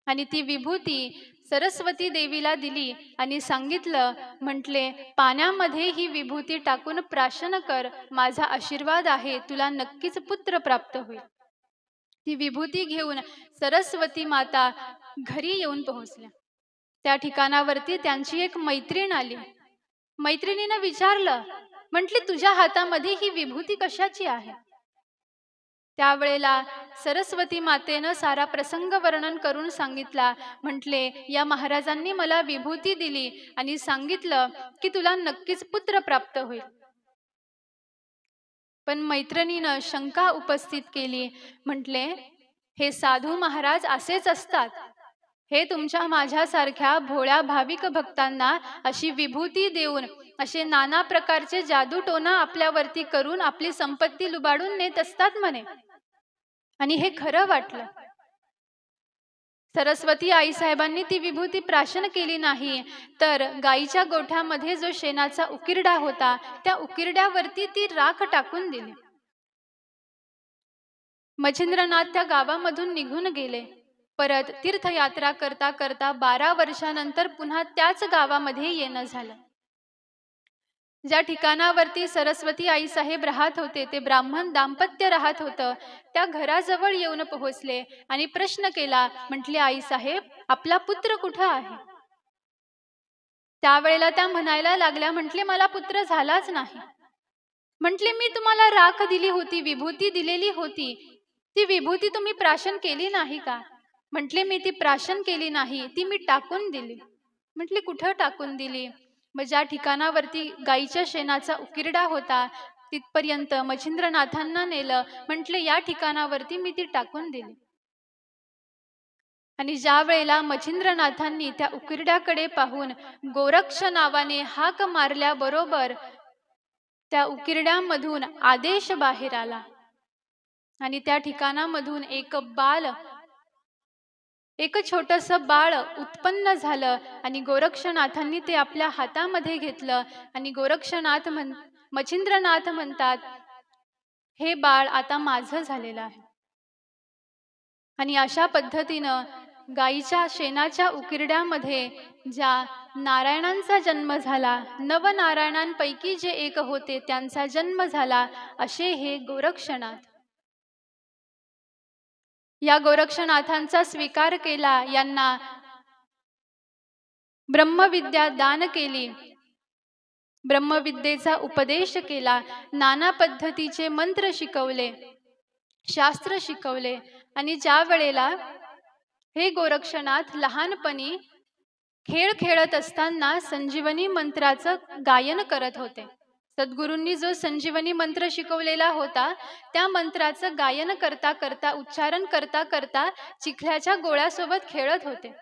A: आणि ती विभूती सरस्वती देवीला दिली आणि सांगितलं, म्हटले, पाण्यामध्ये ही विभूती टाकून प्राशन कर, माझा आशीर्वाद आहे, तुला नक्कीच पुत्र प्राप्त होईल. ती विभूती घेऊन सरस्वती माता घरी येऊन पोहोचल्या. त्या ठिकाणावरती त्यांची एक मैत्रीण आली. मैत्रिणीनं विचारलं, म्हटले, तुझ्या हातामध्ये ही विभूती कशाची आहे. त्यावेळेला सरस्वती मातेनं सारा प्रसंग वर्णन करून सांगितला. म्हटले, या महाराजांनी मला विभूती दिली आणि सांगितलं की तुला नक्कीच पुत्र प्राप्त होईल. पण मैत्रिणीनं शंका उपस्थित केली. म्हटले, हे साधू महाराज असेच असतात. हे तुमच्या माझ्यासारख्या भोळ्या भाविक भक्तांना अशी विभूती देऊन असे नाना प्रकारचे जादूटोना आपल्यावरती करून आपली संपत्ती लुबाडून नेत असतात म्हणे. आणि हे खरं वाटलं. सरस्वती आई साहेबांनी ती विभूती प्राशन केली नाही, तर गाईच्या गोठ्यामध्ये जो शेणाचा उकिरडा होता त्या उकिरड्यावरती ती राख टाकून दिली. मच्छिंद्रनाथ त्या गावामधून निघून गेले. परत तीर्थयात्रा करता करता 12 वर्षानंतर पुन्हा त्याच गावामध्ये येणं झालं. ज्या ठिकाणावरती सरस्वती आई साहेब राहत होते ते ब्राह्मण दाम्पत्य राहत होतं, त्या घराजवळ येऊन पोहोचले आणि प्रश्न केला. म्हटले, आई साहेब, आपला पुत्र कुठं आहे? त्यावेळेला त्या म्हणायला लागल्या, म्हटले मला पुत्र झालाच नाही. म्हटले मी तुम्हाला राख दिली होती, विभूती दिलेली होती, ती विभूती तुम्ही प्राशन केली नाही का? म्हटले मी ती प्राशन केली नाही, ती मी टाकून दिली. म्हटले कुठं टाकून दिली? मग ज्या ठिकाणावरती गाईच्या शेणाचा उकिरडा होता तिथपर्यंत मच्छिंद्रनाथांना नेलं. म्हटले या ठिकाणावरती मी ती टाकून दिली. आणि ज्या वेळेला मच्छिंद्रनाथांनी त्या उकिरड्याकडे पाहून गोरक्ष नावाने हाक मारल्याबरोबर त्या उकिरड्यामधून आदेश बाहेर आला आणि त्या ठिकाणामधून एक छोटस बाळ उत्पन्न झालं आणि गोरक्षनाथांनी ते आपल्या हातामध्ये घेतलं आणि मच्छिंद्रनाथ म्हणतात, हे बाळ आता माझं झालेलं आहे. आणि अशा पद्धतीनं गाईच्या शेणाच्या उकिरड्यामध्ये ज्या नारायणांचा जन्म झाला, नवनारायणांपैकी जे एक होते त्यांचा जन्म झाला, असे हे गोरक्षनाथ. या गोरक्षनाथांचा स्वीकार केला, यांना ब्रह्मविद्या दान केली, ब्रह्मविद्येचा उपदेश केला, नाना पद्धतीचे मंत्र शिकवले, शास्त्र शिकवले. आणि ज्या वेळेला हे गोरक्षनाथ लहानपणी खेळ खेळत असताना संजीवनी मंत्राचं गायन करत होते. सद्गुरूंनी जो संजीवनी मंत्र शिकवलेला होता त्या मंत्राचं गायन करता करता, उच्चारण करता करता चिखल्याच्या गोळ्यासोबत खेळत होते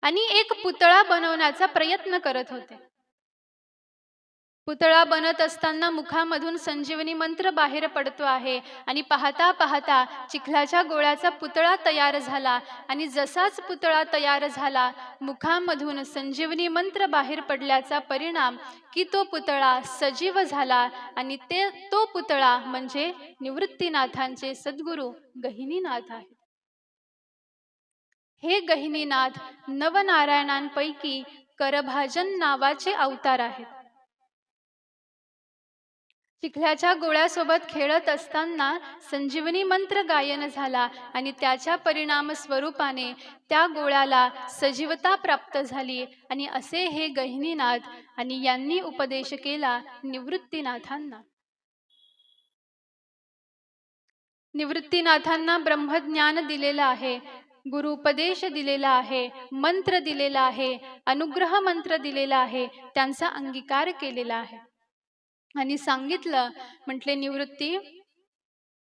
A: आणि एक पुतळा बनवण्याचा प्रयत्न करत होते. पुतळा बनत असताना मुखामधून संजीवनी मंत्र बाहेर पडतो आहे आणि पाहता पाहता चिखलाच्या गोळ्याचा पुतळा तयार झाला. आणि जसाच पुतळा तयार झाला, मुखामधून संजीवनी मंत्र बाहेर पडल्याचा परिणाम की तो पुतळा सजीव झाला. आणि तो पुतळा म्हणजे निवृत्तीनाथांचे सद्गुरू गहिनीनाथ आहे. हे गहिनीनाथ नवनारायणांपैकी करभाजन नावाचे अवतार आहेत. चिखल्याच्या गोळ्यासोबत खेळत असताना संजीवनी मंत्र गायन झाला आणि त्याच्या परिणाम स्वरूपाने त्या गोळ्याला सजीवता प्राप्त झाली. आणि असे हे गहिनीनाथ, आणि यांनी उपदेश केला निवृत्तीनाथांना. निवृत्तीनाथांना ब्रह्मज्ञान दिलेलं आहे, गुरु उपदेश दिलेला आहे, मंत्र दिलेला आहे, अनुग्रह मंत्र दिलेला आहे, त्यांचा अंगीकार केलेला आहे. आणि सांगितलं, म्हटले निवृत्ती,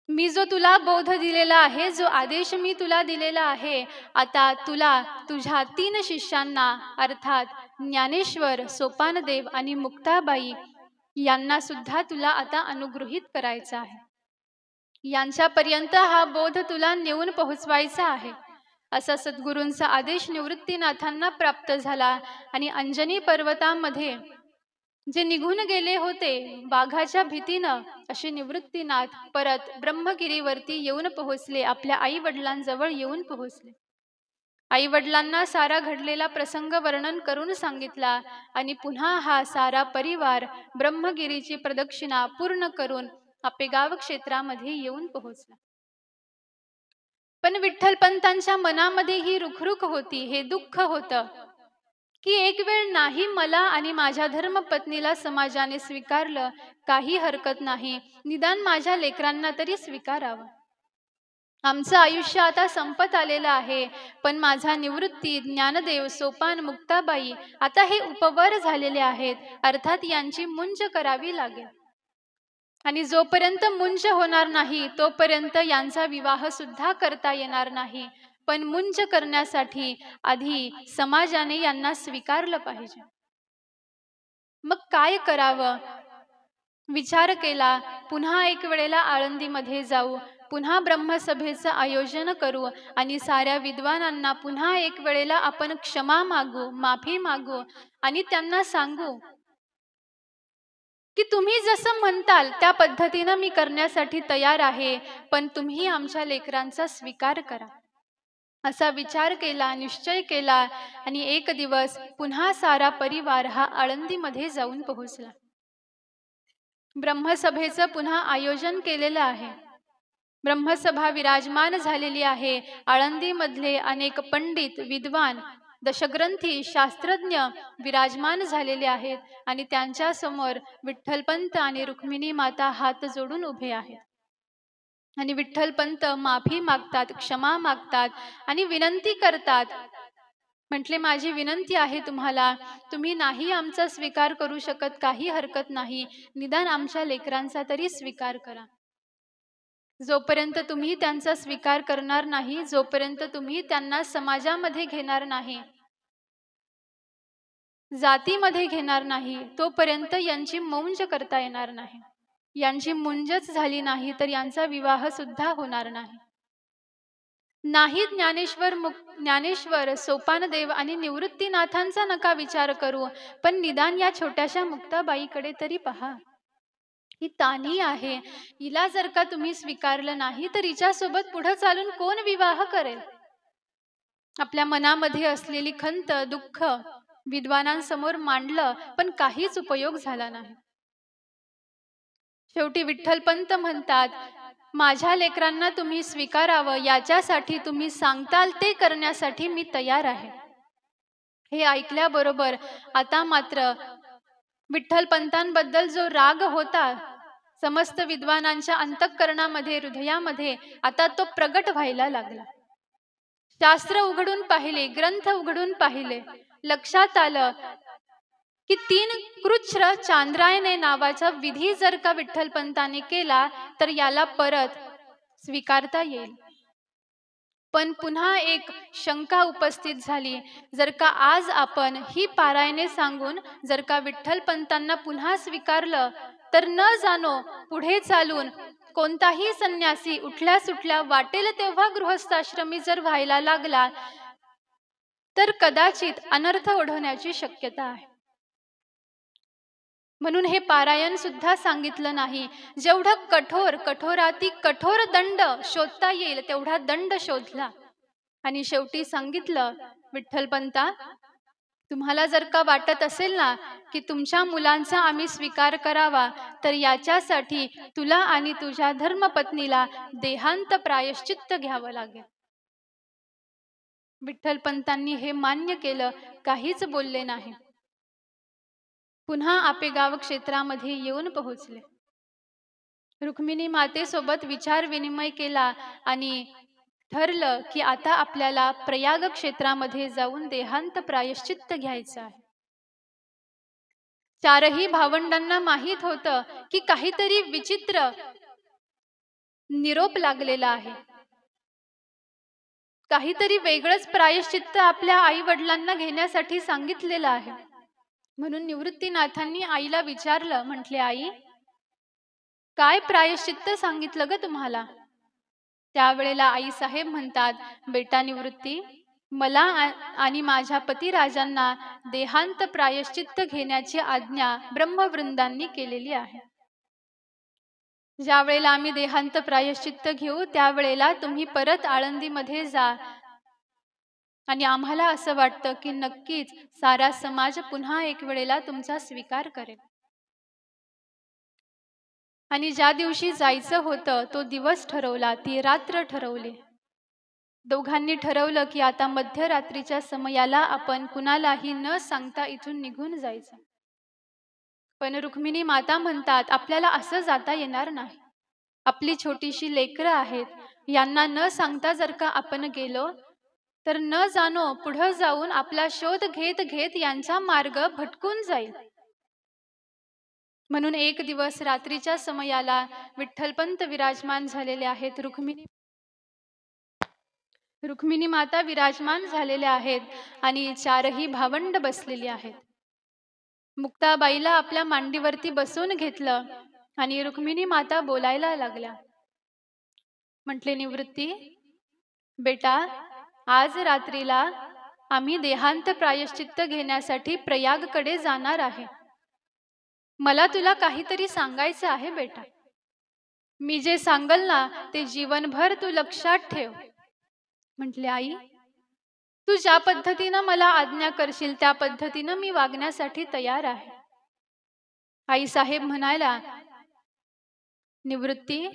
A: मी जो तुला बोध दिलेला आहे, जो आदेश मी तुला दिलेला आहे, आता तुला तुझ्या 3 शिष्यांना अर्थात ज्ञानेश्वर, सोपानदेव आणि मुक्ताबाई यांना सुद्धा तुला आता अनुग्रहित करायचा आहे. यांच्यापर्यंत हा बोध तुला नेऊन पोहोचवायचा आहे. असा सद्गुरूंचा आदेश निवृत्तीनाथांना प्राप्त झाला. आणि अंजनी पर्वतामध्ये जे निघून गेले होते वाघाच्या भीतीनं, असे निवृत्तीनाथ परत ब्रह्मगिरीवरती येऊन पोहोचले, आपल्या आई वडिलांजवळ येऊन पोहोचले. आई वडिलांना सारा घडलेला प्रसंग वर्णन करून सांगितला आणि पुन्हा हा सारा परिवार ब्रह्मगिरीची प्रदक्षिणा पूर्ण करून आपेगाव क्षेत्रामध्ये येऊन पोहोचला. पण विठ्ठलपंतांच्या मनामध्ये ही रुखरुख होती, हे दुःख होतं की एक वेळ नाही मला आणि माझ्या धर्मपत्नीला समाजाने स्वीकारलं, काही हरकत नाही, निदान माझ्या लेकरांना तरी स्वीकारावं. आमचं आयुष्य आता संपत आलेलं आहे, पण माझा निवृत्ती, ज्ञानदेव, सोपान, मुक्ताबाई आता हे उपवर झालेले आहेत, अर्थात यांची मुंज करावी लागेल. आणि जोपर्यंत मुंज होणार नाही तोपर्यंत यांचा विवाह सुद्धा करता येणार नाही. पण मुंज करण्यासाठी आधी समाजाने यांना स्वीकारलं पाहिजे. मग काय करावं विचार केला. पुन्हा एक वेळेला आळंदीमध्ये जाऊ, पुन्हा ब्रह्मसभेचं आयोजन करू आणि साऱ्या विद्वानांना पुन्हा एक वेळेला आपण क्षमा मागू, माफी मागू आणि त्यांना सांगू की तुम्ही जसं म्हणताल त्या पद्धतीनं मी करण्यासाठी तयार आहे, पण तुम्ही आमच्या लेकरांचा स्वीकार करा. असा विचार केला, निश्चय केला आणि एक दिवस पुन्हा सारा परिवार हा आळंदीमध्ये जाऊन पोहोचला. ब्रह्मसभेचं पुन्हा आयोजन केलेलं आहे. ब्रह्मसभा विराजमान झालेली आहे. आळंदीमधले अनेक पंडित, विद्वान, दशग्रंथी, शास्त्रज्ञ विराजमान झालेले आहेत आणि त्यांच्या समोर विठ्ठलपंत आणि रुक्मिणी माता हात जोडून उभे आहेत. आणि विठ्ठलपंत माफी मागतात, क्षमा मागतात आणि विनंती करतात. म्हटले, माझी विनंती आहे तुम्हाला, तुम्ही नाही आमचा स्वीकार करू शकत, काही हरकत नाही, निदान आमच्या लेकरांचा तरी स्वीकार करा. जोपर्यंत तुम्ही त्यांचा स्वीकार करणार नाही, जोपर्यंत तुम्ही त्यांना समाजामध्ये घेणार नाही, जातीमध्ये घेणार नाही, तोपर्यंत यांची मौंज करता येणार नाही. यांची मुंजच झाली नाही तर यांचा विवाह सुद्धा होणार नाही. नाही ज्ञानेश्वर, सोपानदेव आणि निवृत्तीनाथांचा नका विचार करू, पण निदान या छोट्याशा मुक्ताबाईकडे तरी पहा. ही तान्ही आहे. हिला जर का तुम्ही स्वीकारलं नाही तर हिच्यासोबत पुढे चालून कोण विवाह करेल? आपल्या मनामध्ये असलेली खंत, दुःख विद्वानांसमोर मांडलं, पण काहीच उपयोग झाला नाही. शेवटी विठ्ठलपंत म्हणतात, माझ्या लेकरांना तुम्ही स्वीकारावं, याच्यासाठी तुम्ही सांगताल ते करण्यासाठी मी तयार आहे. हे ऐकल्याबरोबर आता मात्र विठ्ठलपंतांबद्दल जो राग होता समस्त विद्वानांच्या अंतःकरणामध्ये, हृदयामध्ये, आता तो प्रगट व्हायला लागला. शास्त्र उघडून पाहिले, ग्रंथ उघडून पाहिले, लक्षात आलं की 3 कृच्छ्र चांद्रायने नावाचा विधी जर का विठ्ठलपंतांनी केला तर याला परत स्वीकारता येईल. पण पुन्हा एक शंका उपस्थित झाली, जर का आज आपण ही पारायणे सांगून जर का विठ्ठलपंतांना पुन्हा स्वीकारलं तर न जाणो पुढे चालून कोणताही संन्यासी उठल्या सुटल्या वाटेल तेव्हा गृहस्थाश्रमी जर व्हायला लागला तर कदाचित अनर्थ ओढवण्याची शक्यता आहे. म्हणून हे पारायण सुद्धा सांगितलं नाही. जेवढं कठोराती कठोर दंड शोधता येईल तेवढा दंड शोधला आणि शेवटी सांगितलं, विठ्ठलपंता, तुम्हाला जर का वाटत असेल ना की तुमच्या मुलांचा आम्ही स्वीकार करावा तर याच्यासाठी तुला आणि तुझ्या धर्मपत्नीला देहांत प्रायश्चित्त घ्यावं लागेल. विठ्ठलपंतांनी हे मान्य केलं, काहीच बोलले नाही. पुन्हा आपेगाव क्षेत्रामध्ये येऊन पोहोचले. रुक्मिणी मातेसोबत विचार विनिमय केला आणि ठरलं की आता आपल्याला प्रयाग क्षेत्रामध्ये जाऊन देहांत प्रायश्चित्त घ्यायचं आहे. 4ही भावंडांना माहित होतं की काहीतरी विचित्र निरोप लागलेला आहे. काहीतरी वेगळंच प्रायश्चित्त आपल्या आई वडिलांना घेण्यासाठी सांगितलेलं आहे. म्हणून निवृत्तीनाथांनी आईला विचारलं, म्हटले, आई, काय प्रायश्चित्त सांगितलं ग तुम्हाला? त्यावेळेला आई साहेब म्हणतात, बेटा निवृत्ती, मला आणि माझ्या पतिराजांना देहांत प्रायश्चित्त घेण्याची आज्ञा ब्रह्मवृंदांनी केलेली आहे. ज्या वेळेला आम्ही देहांत प्रायश्चित्त घेऊ त्यावेळेला तुम्ही परत आळंदीमध्ये जा आणि आम्हाला असं वाटतं की नक्कीच सारा समाज पुन्हा एक वेळेला तुमचा स्वीकार करेल. आणि ज्या दिवशी जायचं होतं तो दिवस ठरवला, ती रात्र ठरवली. दोघांनी ठरवलं की आता मध्यरात्रीच्या समयाला आपण कुणालाही न सांगता इथून निघून जायचं. पण रुक्मिणी माता म्हणतात, आपल्याला असं जाता येणार नाही. आपली छोटीशी लेकरं आहेत, यांना न सांगता जर का आपण गेलो तर न जाणो पुढे जाऊन आपला शोध घेत घेत यांचा मार्ग भटकून जाईल. म्हणून एक दिवस रात्रीच्या समयाला विठ्ठलपंत विराजमान झालेले आहेत. रुक्मिणी माता विराजमान झालेल्या आहेत आणि 4ही भावंड बसलेली आहेत. मुक्ताबाईला आपल्या मांडीवरती बसून घेतलं आणि रुक्मिणी माता बोलायला लागल्या. म्हटले, निवृत्ती, बेटा, आज रात्रीला आम्ही देहांत प्रायश्चित्त घेण्यासाठी प्रयागकडे जाणार आहे. मला तुला काहीतरी सांगायचं आहे बेटा. मी जे सांगल ना ते जीवनभर तू लक्षात ठेव. म्हटले, आई, तू ज्या पद्धतीनं मला आज्ञा करशील त्या पद्धतीनं मी वागण्यासाठी तयार आहे. आई साहेब म्हणायला, निवृत्ती,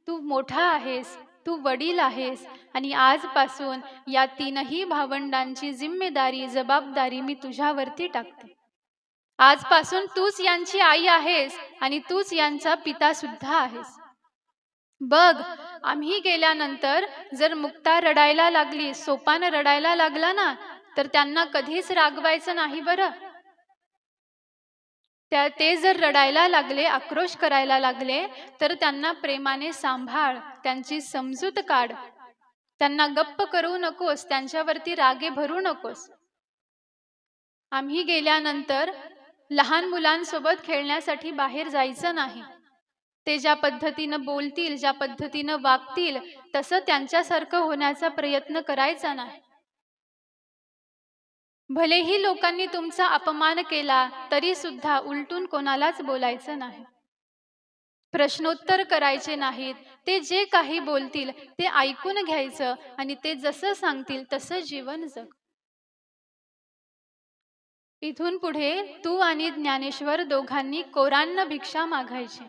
A: तू मोठा आहेस, तू वडील आहेस आणि आजपासून या तीनही भावंडांची जिम्मेदारी, जबाबदारी मी तुझ्यावरती टाकते. आजपासून तूच यांची आई आहेस आणि तूच यांचा पिता सुद्धा आहेस. बघ, आम्ही गेल्यानंतर जर मुक्ता रडायला लागली, सोपान रडायला लागला ना, तर त्यांना कधीच रागवायचं नाही बरं. ते जर रडायला लागले, आक्रोश करायला लागले, तर त्यांना प्रेमाने सांभाळ, त्यांची समजूत काढ. त्यांना गप्प करू नकोस, त्यांच्यावरती रागे भरू नकोस. आम्ही गेल्यानंतर लहान मुलांसोबत खेळण्यासाठी बाहेर जायचं नाही. ते ज्या पद्धतीनं बोलतील, ज्या पद्धतीनं वागतील, तसं त्यांच्यासारखं होण्याचा प्रयत्न करायचा नाही. भलेही लोकांनी तुमचा अपमान केला तरी सुद्धा उलटून कोणालाच बोलायचं नाही. प्रश्नोत्तर करायचे नाहीत. ते जे काही बोलतील ते ऐकून घ्यायचं आणि ते जसं सांगतील तसं जीवन जग. इथून पुढे तू आणि ज्ञानेश्वर दोघांनी कोरान्न भिक्षा मागायची.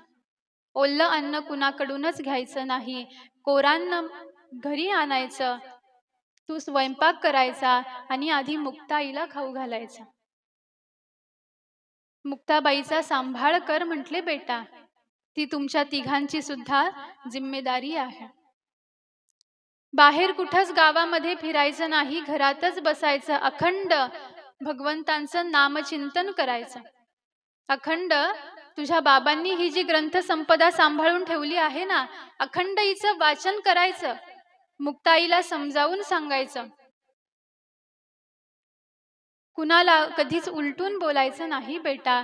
A: ओल्लं अन्न कुणाकडूनच घ्यायचं नाही. कोरान्न घरी आणायचं. तू स्वयंपाक करायचा आणि आधी मुक्ताईला खाऊ घालायचा. मुक्ताबाईचा सांभाळ कर म्हटले बेटा. ती तुमच्या तिघांची सुद्धा जिम्मेदारी आहे. बाहेर कुठंच गावामध्ये फिरायचं नाही, घरातच बसायचं. अखंड भगवंतांचं नामचिंतन करायचं. अखंड तुझ्या बाबांनी ही जी ग्रंथसंपदा सांभाळून ठेवली आहे ना, अखंड हिचं वाचन करायचं. मुक्ताईला समजावून सांगायचं. कुणाला कधीच उलटून बोलायचं नाही बेटा.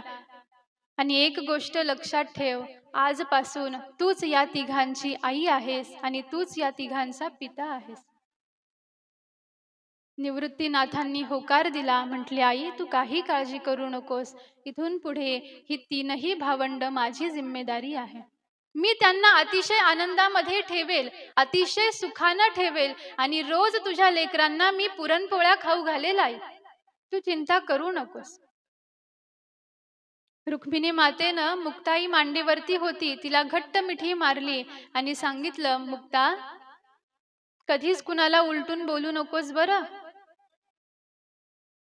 A: आणि एक गोष्ट लक्षात ठेव, आजपासून तूच या तिघांची आई आहेस आणि तूच या तिघांचा पिता आहेस. निवृत्तीनाथांनी होकार दिला. म्हटले, आई तू काही काळजी करू नकोस. इथून पुढे ही तीनही भावंड माझी जिम्मेदारी आहे. मी त्यांना अतिशय आनंदामध्ये ठेवेल, अतिशय सुखानं ठेवेल आणि रोज तुझ्या लेकरांना मी पुरणपोळ्या खाऊ घालेल आई. तू चिंता करू नकोस. रुक्मिणी मातेनं मुक्ताई मांडीवरती होती, तिला घट्ट मिठी मारली आणि सांगितलं, मुक्ता कधीच कुणाला उलटून बोलू नकोस बरं.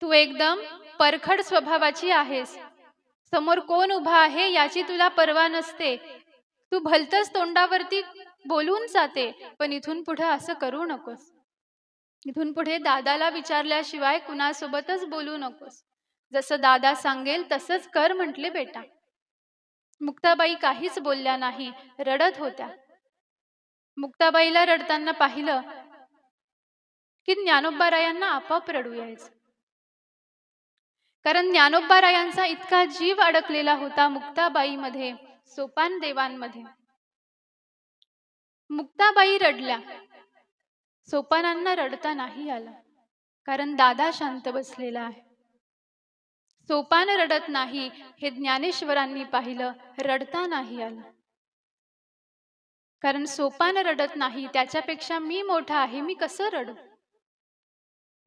A: तू एकदम परखड स्वभावाची आहेस. समोर कोण उभा आहे याची तुला पर्वा नसते. तू भलतंच तोंडावरती बोलून जाते, पण इथून पुढे असं करू नकोस. इथून पुढे दादाला विचारल्याशिवाय कुणासोबतच बोलू नकोस. जसं दादा सांगेल तसंच कर म्हटले बेटा. मुक्ताबाई काहीच बोलल्या नाही, रडत होत्या. मुक्ताबाईला रडताना पाहिलं की ज्ञानोबारायांना आपोआप रडू यायचं. कारण ज्ञानोबारायांचा इतका जीव अडकलेला होता मुक्ताबाईमध्ये, सोपान देवांमध्ये. मुक्ताबाई रडल्या, सोपानांना रडता नाही आलं, कारण दादा शांत बसलेला आहे. सोपान रडत नाही हे ज्ञानेश्वरांनी पाहिलं, रडता नाही आलं. कारण सोपान रडत नाही, त्याच्यापेक्षा मी मोठा आहे, मी कसं रडू.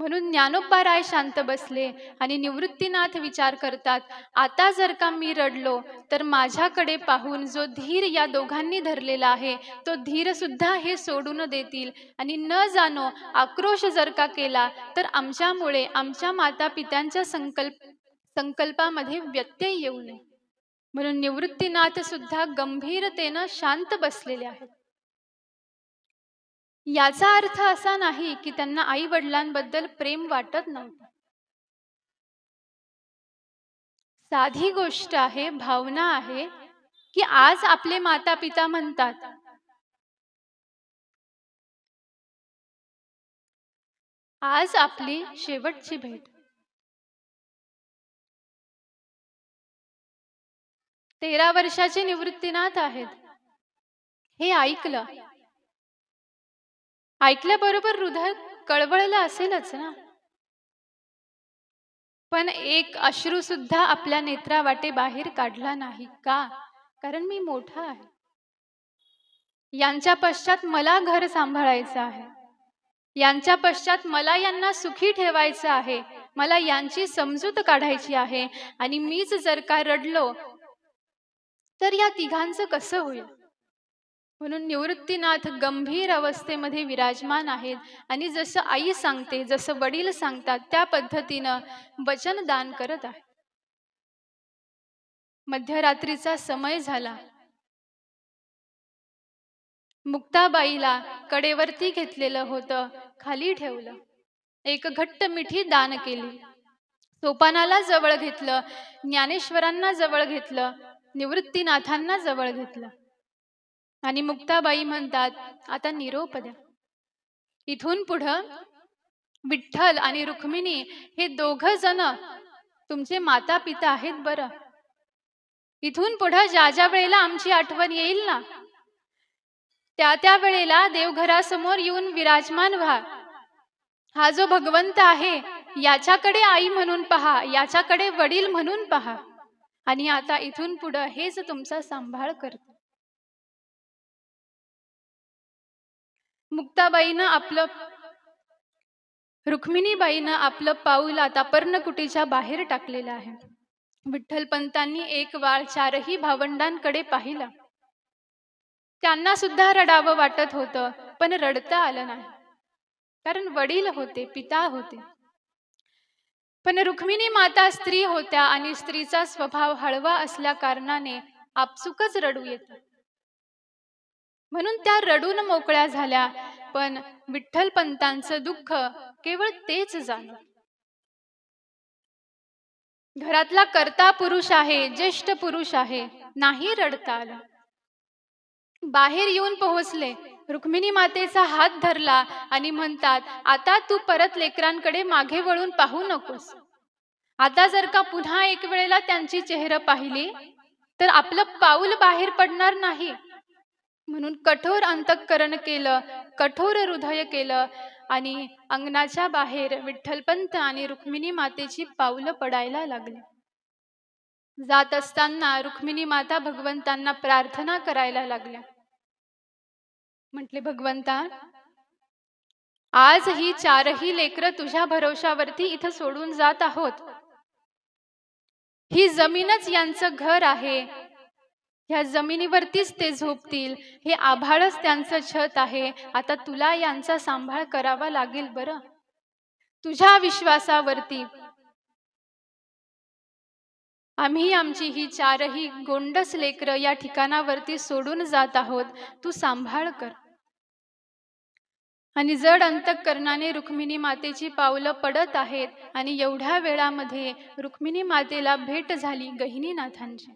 A: म्हणून ज्ञानोबाराय शांत बसले आणि निवृत्तीनाथ विचार करतात, आता जर का मी रडलो तर माझ्याकडे पाहून जो धीर या दोघांनी धरलेला आहे तो धीर सुद्धा हे सोडून देतील आणि न जाणो आक्रोश जर का केला तर आमच्यामुळे आमच्या माता पित्यांच्या संकल्पामध्ये व्यत्यय येऊ नये. म्हणून निवृत्तीनाथ सुद्धा गंभीरतेनं शांत बसलेले आहेत. याचा अर्थ असा नाही की त्यांना आई वडिलांबद्दल प्रेम वाटत नव्हतं. साधी गोष्ट आहे, भावना आहे की आज आपले माता पिता म्हणतात, आज आपली शेवटची भेट. 13 वर्षाचे निवृत्तीनाथ आहेत. हे ऐकल्याबरोबर हृदय कळवळलं असेलच ना. पण एक अश्रू सुद्धा आपल्या नेत्रावाटे बाहेर काढला नाही. का? कारण मी मोठा आहे. यांच्या पश्चात मला घर सांभाळायचं आहे. यांच्या पश्चात मला यांना सुखी ठेवायचं आहे. मला यांची समजूत काढायची आहे. आणि मीच जर का रडलो तर या तिघांचं कसं होईल. म्हणून निवृत्तीनाथ गंभीर अवस्थेमध्ये विराजमान आहेत आणि जसं आई सांगते, जसं वडील सांगतात त्या पद्धतीनं वचन दान करत आहे. मध्यरात्रीचा समय झाला. मुक्ताबाईला कडेवरती घेतलेलं होतं खाली ठेवलं. एक घट्ट मिठी दान केली. सोपानाला जवळ घेतलं, ज्ञानेश्वरांना जवळ घेतलं, निवृत्तीनाथांना जवळ घेतलं. आणि मुक्ताबाई म्हणतात, आता निरोप द्या. इथून पुढं विठ्ठल आणि रुक्मिणी हे दोघं जण तुमचे माता पिता आहेत बरं. इथून पुढं ज्या ज्या वेळेला आमची आठवण येईल ना, त्या त्या वेळेला देवघरासमोर येऊन विराजमान व्हा. हा जो भगवंत आहे याच्याकडे आई म्हणून पहा, याच्याकडे वडील म्हणून पहा. आणि आता इथून पुढं हेच तुमचा सांभाळ करतो. रुक्मिणीबाईनं आपलं पाऊल आता पर्णकुटीच्या बाहेर टाकलेलं आहे. विठ्ठलपंतांनी एक वाळ चारही भावंडांकडे पाहिलं. त्यांना सुद्धा रडावं वाटत होतं, पण रडता आलं नाही, कारण वडील होते, पिता होते. पण रुक्मिणी माता स्त्री होत्या आणि स्त्रीचा स्वभाव हळवा असल्या कारणाने आपसुकच रडू येतं. म्हणून त्या रडून मोकळ्या झाल्या. पण विठ्ठलपंतांचं दुःख केवळ तेच जाणं. घरातला कर्ता पुरुष आहे, ज्येष्ठ पुरुष आहे, नाही रडता आलं. बाहेर येऊन पोहोचले, रुक्मिणी मातेचा हात धरला आणि म्हणतात, आता तू परत लेकरांकडे मागे वळून पाहू नकोस. आता जर का पुन्हा एक वेळेला त्यांची चेहरा पाहिली तर आपलं पाऊल बाहेर पडणार नाही. म्हणून कठोर अंतःकरण केलं, कठोर हृदय केलं आणि अंगणाच्या बाहेर विठ्ठलपंत आणि रुक्मिणी मातेची पावलं पडायला लागली. जात असताना रुक्मिणी माता भगवंतांना प्रार्थना करायला लागल्या. म्हटले, भगवंता, आज ही चारही लेकरं तुझ्या भरोशावरती इथं सोडून जात आहोत. ही जमीनच यांचं घर आहे, ह्या जमिनीवरतीच ते झोपतील, हे आभाळच त्यांचं छत आहे. आता तुला यांचा सांभाळ करावा लागेल बरं. तुझ्या विश्वासावरती आम्ही आमची ही चारही गोंडस लेकरं या ठिकाणावरती सोडून जात आहोत, तू सांभाळ कर. आणि जड अंतःकरणाने रुक्मिणी मातेची पावलं पडत आहेत आणि एवढ्या वेळामध्ये रुक्मिणी मातेला भेट झाली गहिनीनाथांची.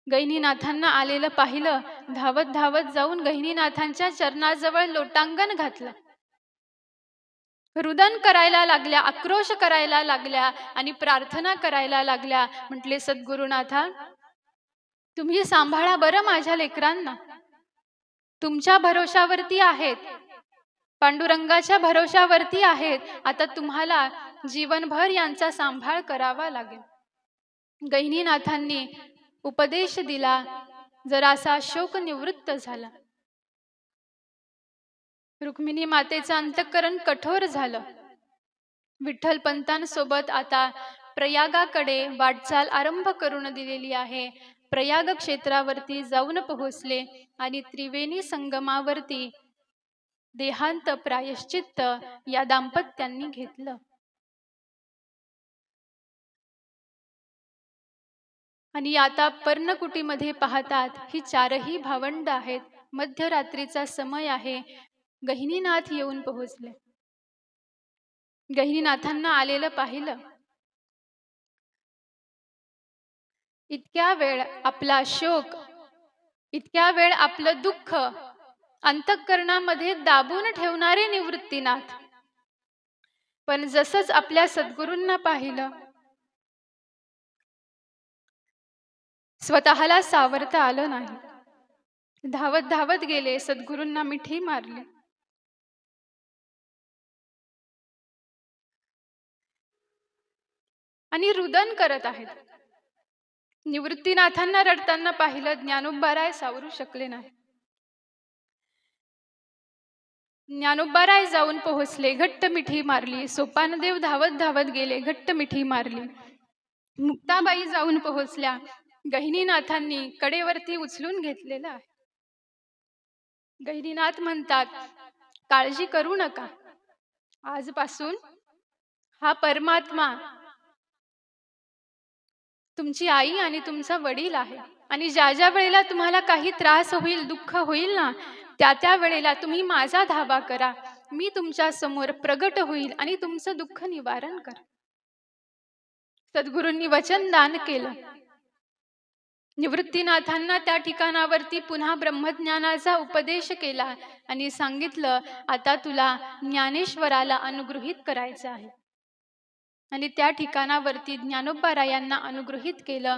A: गहिनीनाथांना आलेलं पाहिलं, धावत धावत जाऊन गहिनीनाथांच्या चरणाजवळ लोटांगण घातलं. रुदन करायला लागल्या, आक्रोश करायला लागल्या आणि प्रार्थना करायला लागल्या. म्हटले, सद्गुरुनाथा, तुम्ही सांभाळा बरं माझ्या लेकरांना. तुमच्या भरोशावरती आहेत, पांडुरंगाच्या भरोशावरती आहेत. आता तुम्हाला जीवनभर यांचा सांभाळ करावा लागेल. गहिनीनाथांनी उपदेश दिला, जरासा शोक निवृत्त झाला. रुक्मिणी मातेचं अंतःकरण कठोर झालं. विठ्ठलपंतांसोबत आता प्रयागाकडे वाटचाल आरंभ करून दिलेली आहे. प्रयाग क्षेत्रावरती जाऊन पोहोचले आणि त्रिवेणी संगमावरती देहांत प्रायश्चित्त या दाम्पत्यांनी घेतलं. आणि आता पर्णकुटीमध्ये पाहतात, ही चारही भावंड आहेत. मध्यरात्रीचा समय आहे. गहिनीनाथ येऊन पोहोचले. गहिनीनाथांना आलेलं पाहिलं. इतक्या वेळ आपला शोक, इतक्या वेळ आपलं दुःख अंतःकरणामध्ये दाबून ठेवणारे निवृत्तीनाथ, पण जसंच आपल्या सद्गुरूंना पाहिलं, स्वतःला सावरता आलं नाही. धावत धावत गेले, सद्गुरूंना मिठी मारली. आणि रुदन करत आहेत. निवृत्तीनाथांना रडताना पाहिलं, ज्ञानोबाराय सावरू शकले नाही. ज्ञानोबाराय जाऊन पोहोचले, घट्ट मिठी मारली. सोपानदेव धावत धावत गेले, घट्ट मिठी मारली. मुक्ताबाई जाऊन पोहोचल्या. गहिनीनाथांनी कडेवरती उचलून घेतलेलं आहे. गहिनीनाथ म्हणतात, काळजी करू नका. आजपासून हा परमात्मा तुमची आई आणि तुमचा वडील आहे. आणि ज्या ज्या वेळेला तुम्हाला काही त्रास होईल, दुःख होईल ना, त्या त्या वेळेला तुम्ही माझा धावा करा. मी तुमच्या समोर प्रगट होईल आणि तुमचं दुःख निवारण कर. सद्गुरूंनी वचन दान केलं. निवृत्तीनाथांना त्या ठिकाणावरती पुन्हा ब्रह्मज्ञानाचा उपदेश केला आणि सांगितलं, आता तुला ज्ञानेश्वराला अनुगृहीत करायचं आहे. आणि त्या ठिकाणावरती ज्ञानोबारायांना अनुगृहीत केलं,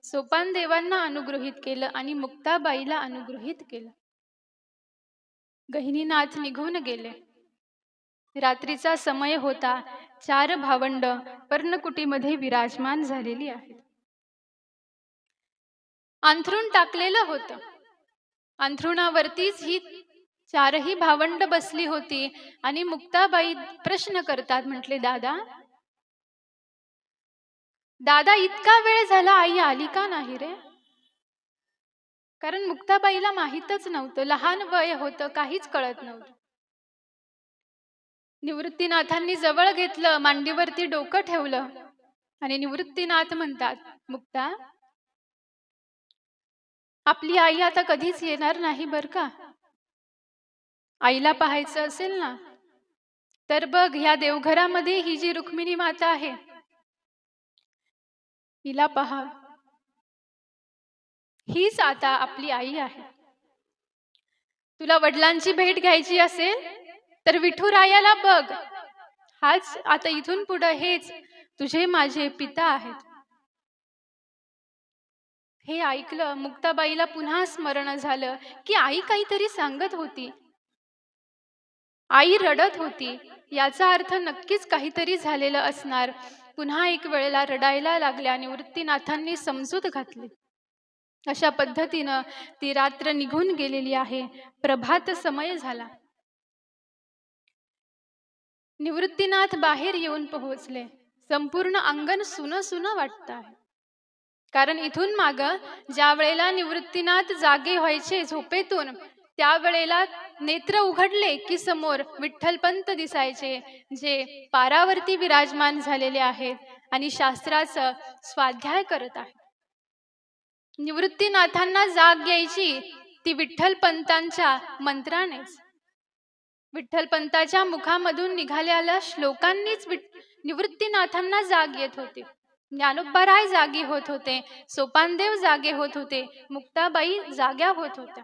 A: सोपानदेवांना अनुगृहीत केलं आणि मुक्ताबाईला अनुगृहीत केलं. गहिनीनाथ निघून गेले. रात्रीचा समय होता. 4 भावंड पर्णकुटीमध्ये विराजमान झालेली आहेत. अंथरूण टाकलेलं होतं. अंथरुणावरतीच ही 4ही भावंड बसली होती आणि मुक्ताबाई प्रश्न करतात. म्हटले, दादा दादा इतका वेळ झाला आई आली का नाही रे? कारण मुक्ताबाईला माहीतच नव्हतं, लहान वय होतं, काहीच कळत नव्हतं. निवृत्तीनाथांनी जवळ घेतलं, मांडीवरती डोकं ठेवलं आणि निवृत्तीनाथ म्हणतात, मुक्ता आपली आई आता कधीच येणार नाही बर का. आईला पाहायचं असेल ना तर बघ, ह्या देवघरामध्ये ही जी रुक्मिणी माता आहे हिला पहा, हीच आता आपली आई आहे. तुला वडिलांची भेट घ्यायची असेल तर विठुरायाला बघ, हाच आता इथून पुढे हेच तुझे माझे पिता आहेत. हे ऐकलं मुक्ताबाईला पुन्हा स्मरण झालं की आई काहीतरी सांगत होती, आई रडत होती. याचा अर्थ नक्कीच काहीतरी झालेलं असणार. पुन्हा एक वेळेला रडायला लागल्या. निवृत्तीनाथांनी समजूत घातली. अशा पद्धतीनं ती रात्र निघून गेलेली आहे. प्रभात समय झाला. निवृत्तीनाथ बाहेर येऊन पोहोचले. संपूर्ण अंगण सुनं सुनं वाटत आहे. कारण इथून माग ज्या वेळेला निवृत्तीनाथ जागे व्हायचे झोपेतून, त्यावेळेला नेत्र उघडले की समोर विठ्ठलपंत दिसायचे, जे पारावरती विराजमान झालेले आहेत आणि शास्त्राचं स्वाध्याय करत आहेत. निवृत्तीनाथांना जाग यायची ती विठ्ठलपंतांच्या मंत्रानेच. विठ्ठलपंताच्या मुखामधून निघालेल्या श्लोकांनीच निवृत्तीनाथांना जाग येत होती. ज्ञानोबाराय जागी होत होते, सोपानदेव जागे होत होते, मुक्ताबाई जाग्या होत होत्या.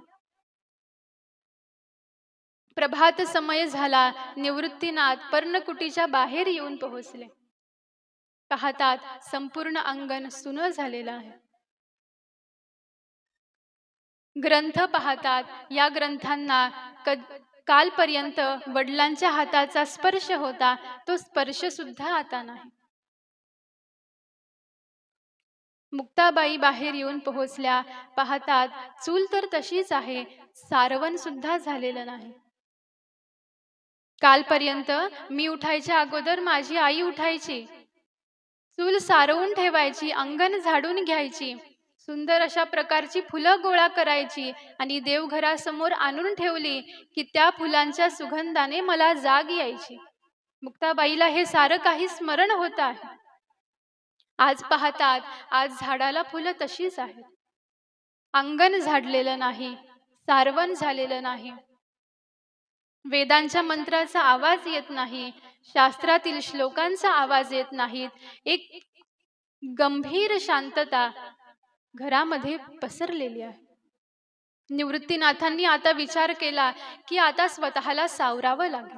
A: प्रभात समय झाला. निवृत्तीनाथ पर्णकुटीच्या बाहेर येऊन पोहोचले. पाहतात संपूर्ण अंगण सुनं झालेलं आहे. ग्रंथ पाहतात, या ग्रंथांना कालपर्यंत वडिलांच्या हाताचा स्पर्श होता, तो स्पर्श सुद्धा आता नाही. मुक्ताबाई बाहेर येऊन पोहोचल्या. पाहतात चूल तर तशीच आहे, सारवण सुद्धा झालेलं नाही. कालपर्यंत मी उठायच्या अगोदर माझी आई उठायची, चूल सारवून ठेवायची, अंगण झाडून घ्यायची, सुंदर अशा प्रकारची फुलं गोळा करायची आणि देवघरासमोर आणून ठेवली की त्या फुलांच्या सुगंधाने मला जाग यायची. मुक्ताबाईला हे सारं काही स्मरण होत आहे. आज पाहतात, आज झाडाला फुलं तशीच आहेत. अंगण झाडलेलं नाही, सारवण झालेलं नाही, वेदांच्या मंत्राचा आवाज येत नाही, शास्त्रातील श्लोकांचा आवाज येत नाहीत. एक गंभीर शांतता घरामध्ये पसरलेली आहे. निवृत्तीनाथांनी आता विचार केला की आता स्वतःला सावरावं लागेल.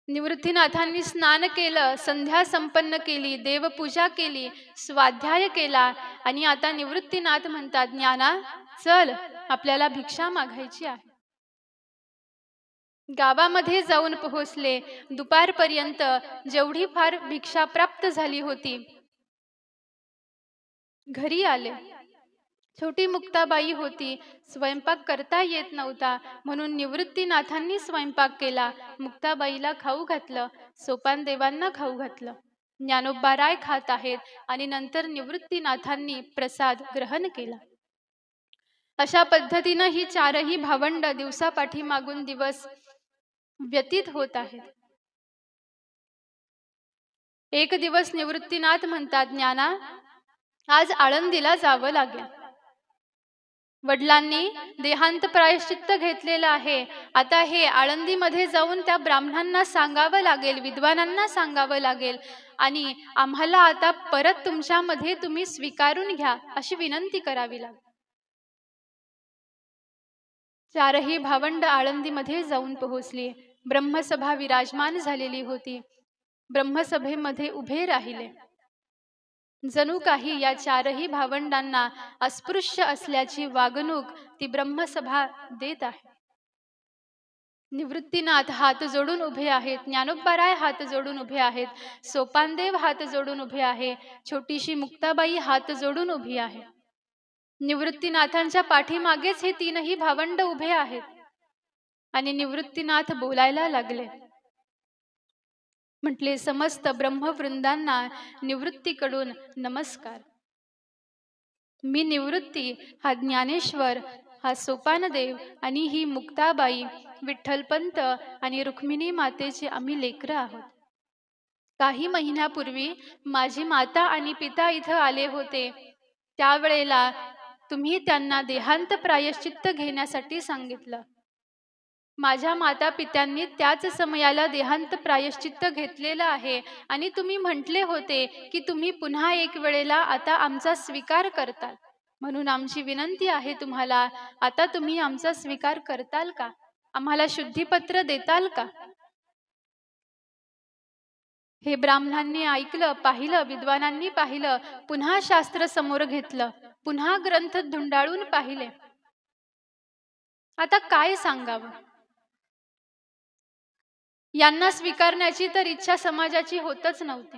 A: निवृत्तीनाथांनी स्नान केलं, संध्या संपन्न केली, देवपूजा केली, स्वाध्याय केला आणि आता निवृत्तीनाथ म्हणतात, ज्ञाना चल, आपल्याला भिक्षा मागायची आहे. गावामध्ये जाऊन पोहोचले. दुपारपर्यंत जेवढी फार भिक्षा प्राप्त झाली होती, घरी आले. छोटी मुक्ताबाई होती, स्वयंपाक करता येत नव्हता, म्हणून निवृत्तीनाथांनी स्वयंपाक केला. मुक्ताबाईला खाऊ घातलं, सोपानदेवांना खाऊ घातलं. ज्ञानोबाराय खात आहेत आणि नंतर निवृत्तीनाथांनी प्रसाद ग्रहण केला. अशा पद्धतीनं ही चारही भावंड दिवसापाठीमागून दिवस व्यतीत होत आहेत. एक दिवस निवृत्तीनाथ म्हणतात, ज्ञाना, आज आळंदीला जावं लागेल. वडिलांनी देहांत प्रायश्चित्त घेतलेलं आहे. आता हे आळंदीमध्ये जाऊन त्या ब्राह्मणांना सांगावं लागेल, विद्वानांना सांगावं लागेल आणि आम्हाला आता परत तुमच्यामध्ये तुम्ही स्वीकारून घ्या अशी विनंती करावी लागेल. चारही भावंड आळंदीमध्ये जाऊन पोहोचली. ब्रह्मसभा विराजमान झालेली होती. ब्रह्मसभेमध्ये उभे राहिले. जणू काही या चारही भावंडांना अस्पृश्य असल्याची वागणूक ती ब्रह्मसभा देत आहे. निवृत्तीनाथ हात जोडून उभे आहेत, ज्ञानोबाराय हात जोडून उभे आहेत, सोपानदेव हात जोडून उभे आहे, छोटीशी मुक्ताबाई हात जोडून उभी आहे. निवृत्तीनाथांच्या पाठीमागेच हे तीनही भावंड उभे आहेत आणि निवृत्तीनाथ बोलायला लागले. म्हटले, समस्त ब्रह्मवृंदांना निवृत्तीकडून नमस्कार. मी निवृत्ती, हा ज्ञानेश्वर, हा सोपानदेव आणि ही मुक्ताबाई, विठ्ठलपंत आणि रुक्मिणी मातेचे आम्ही लेकरं आहोत. काही महिन्यापूर्वी माझी माता आणि पिता इथं आले होते. त्यावेळेला तुम्ही त्यांना देहांत प्रायश्चित्त घेण्यासाठी सांगितलं. माझ्या माता पित्यांनी त्याच समयाला देहांत प्रायश्चित्त घेतलेलं आहे आणि तुम्ही म्हटले होते की तुम्ही पुन्हा एक वेळेला आता आमचा स्वीकार करताल. म्हणून आमची विनंती आहे तुम्हाला, आता तुम्ही आमचा स्वीकार करताल का? आम्हाला शुद्धीपत्र देताल का? हे ब्राह्मणांनी ऐकलं, पाहिलं, विद्वानांनी पाहिलं, पुन्हा शास्त्र समोर घेतलं, पुन्हा ग्रंथ धुंडाळून पाहिले. आता काय सांगावं? यांना स्वीकारण्याची तर इच्छा समाजाची होतच नव्हती.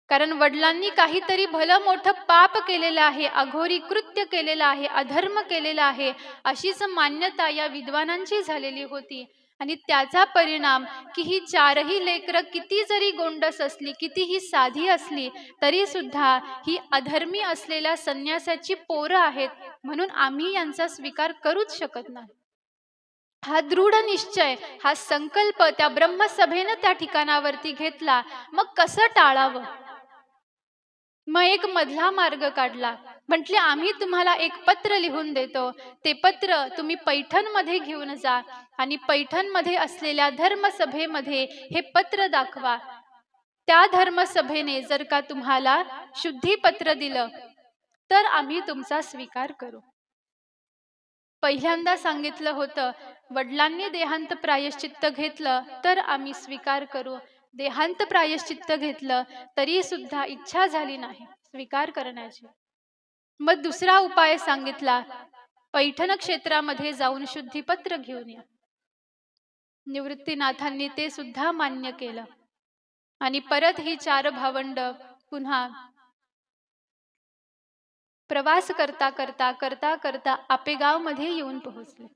A: कारण वडिलांनी काहीतरी भलं मोठं पाप केलेलं आहे, अघोरी कृत्य केलेलं आहे, अधर्म केलेला आहे, अशीच मान्यता या विद्वानांची झालेली होती. आणि त्याचा परिणाम की ही चारही लेकरं किती जरी गोंडस असली, कितीही साधी असली, तरी सुद्धा ही अधर्मी असलेल्या संन्यासाची पोरं आहेत, म्हणून आम्ही यांचा स्वीकार करूच शकत नाही. हा दृढ निश्चय, हा संकल्प त्या ब्रह्मसभेनं त्या ठिकाणावरती घेतला. मग कसं टाळावं? मग एक मधला मार्ग काढला. म्हटले, आम्ही तुम्हाला एक पत्र लिहून देतो. ते पत्र तुम्ही पैठणमध्ये घेऊन जा आणि पैठणमध्ये असलेल्या धर्मसभेमध्ये हे पत्र दाखवा. त्या धर्मसभेने जर का तुम्हाला शुद्धीपत्र दिलं तर आम्ही तुमचा स्वीकार करू. पहिल्यांदा सांगितलं होतं, वडिलांनी देहांत प्रायश्चित्त घेतलं तर आम्ही स्वीकार करू. देहांत प्रायश्चित्त घेतलं तरी सुद्धा इच्छा झाली नाही स्वीकार करण्याची. मग दुसरा उपाय सांगितला, पैठण क्षेत्रामध्ये जाऊन शुद्धीपत्र घेऊन या. निवृत्तीनाथांनी ते सुद्धा मान्य केलं आणि परत ही चार भावंड पुन्हा प्रवास करता करता करता करता आपेगाव मध्ये येऊन पोहोचले.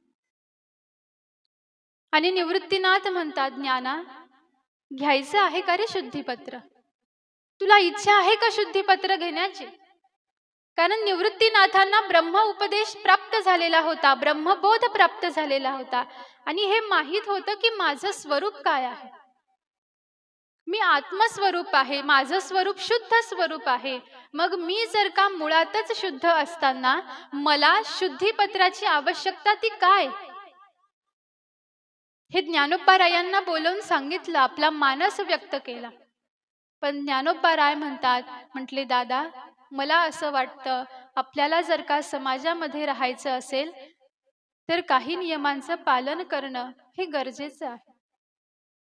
A: आणि निवृत्तीनाथ म्हणतात, ज्ञाना, घ्यायचं आहे का रे शुद्धीपत्र? तुला इच्छा आहे का शुद्धीपत्र घेण्याची? कारण निवृत्तीनाथांना ब्रह्म उपदेश प्राप्त झालेला होता, ब्रह्मबोध प्राप्त झालेला होता आणि हे माहित होतं की माझं स्वरूप काय आहे. मी आत्मस्वरूप आहे, माझं स्वरूप शुद्ध स्वरूप आहे. मग मी जर का मुळातच शुद्ध असताना मला शुद्धीपत्राची आवश्यकता ती काय? हे ज्ञानोबारायांना बोलवून सांगितलं, आपला मानस व्यक्त केला. पण ज्ञानोबाराय म्हणतात, म्हटले, दादा, मला असं वाटतं आपल्याला जर का समाजामध्ये राहायचं असेल तर काही नियमांचं पालन करणं हे गरजेचं आहे.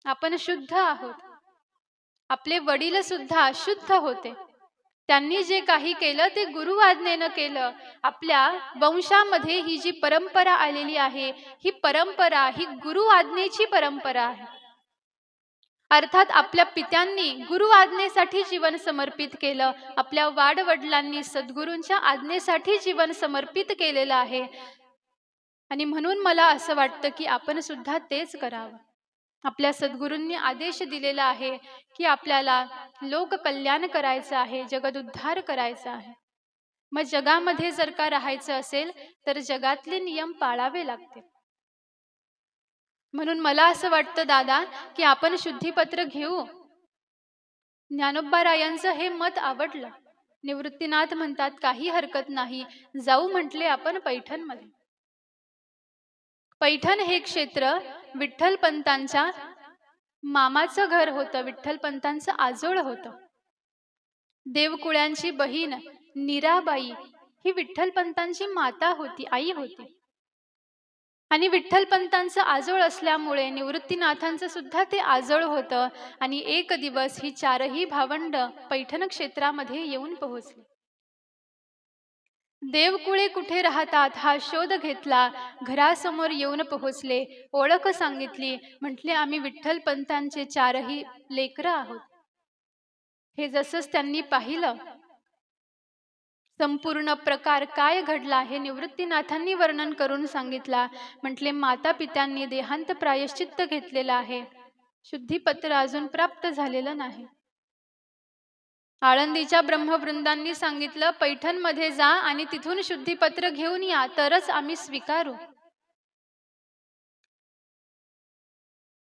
A: आपण शुद्ध आहोत. आपले वडील सुद्धा शुद्ध होते. त्यांनी जे काही केलं ते गुरु आज्ञेनं केलं. आपल्या वंशामध्ये ही जी परंपरा आलेली आहे, ही परंपरा ही गुरु आज्ञेची परंपरा आहे. अर्थात आपल्या पित्यांनी गुरु आज्ञेसाठी जीवन समर्पित केलं. आपल्या वाडवडिलांनी सद्गुरूंच्या आज्ञेसाठी जीवन समर्पित केलेलं आहे. आणि म्हणून मला असं वाटतं की आपण सुद्धा तेच करावं. आपल्या सद्गुरूंनी आदेश दिलेला आहे की आपल्याला लोककल्याण करायचं आहे, जगदुद्धार करायचा आहे. मग जगामध्ये जर का राहायचं असेल तर जगातले नियम पाळावे लागतील. म्हणून मला असं वाटतं दादा की आपण शुद्धीपत्र घेऊ. ज्ञानोबारायांचं हे मत आवडलं. निवृत्तीनाथ म्हणतात काही हरकत नाही, जाऊ म्हटले आपण पैठणमध्ये. पैठण हे क्षेत्र विठ्ठलपंतांच्या मामाचं घर होतं, विठ्ठलपंतांचं आजोळ होतं. देवकुळ्यांची बहीण नीराबाई ही विठ्ठलपंतांची माता होती, आई होती. आणि विठ्ठलपंतांचं आजोळ असल्यामुळे निवृत्तीनाथांचं सुद्धा ते आजोळ होतं. आणि एक दिवस ही चारही भावंड पैठण क्षेत्रामध्ये येऊन पोहोचली. देवकुळे कुठे राहतात हा शोध घेतला. घरासमोर येऊन पोहोचले, ओळख सांगितली. म्हटले आम्ही विठ्ठलपंतांचे चारही लेकरं आहोत. हे जसंच त्यांनी पाहिलं, संपूर्ण प्रकार काय घडला हे निवृत्तीनाथांनी वर्णन करून सांगितला. म्हटले माता पित्यांनी देहांत प्रायश्चित्त घेतलेलं आहे, शुद्धीपत्र अजून प्राप्त झालेलं नाही. आळंदीच्या ब्रह्मवृंदांनी सांगितलं पैठणमध्ये जा आणि तिथून शुद्धीपत्र घेऊन या, तरच आम्ही स्वीकारू.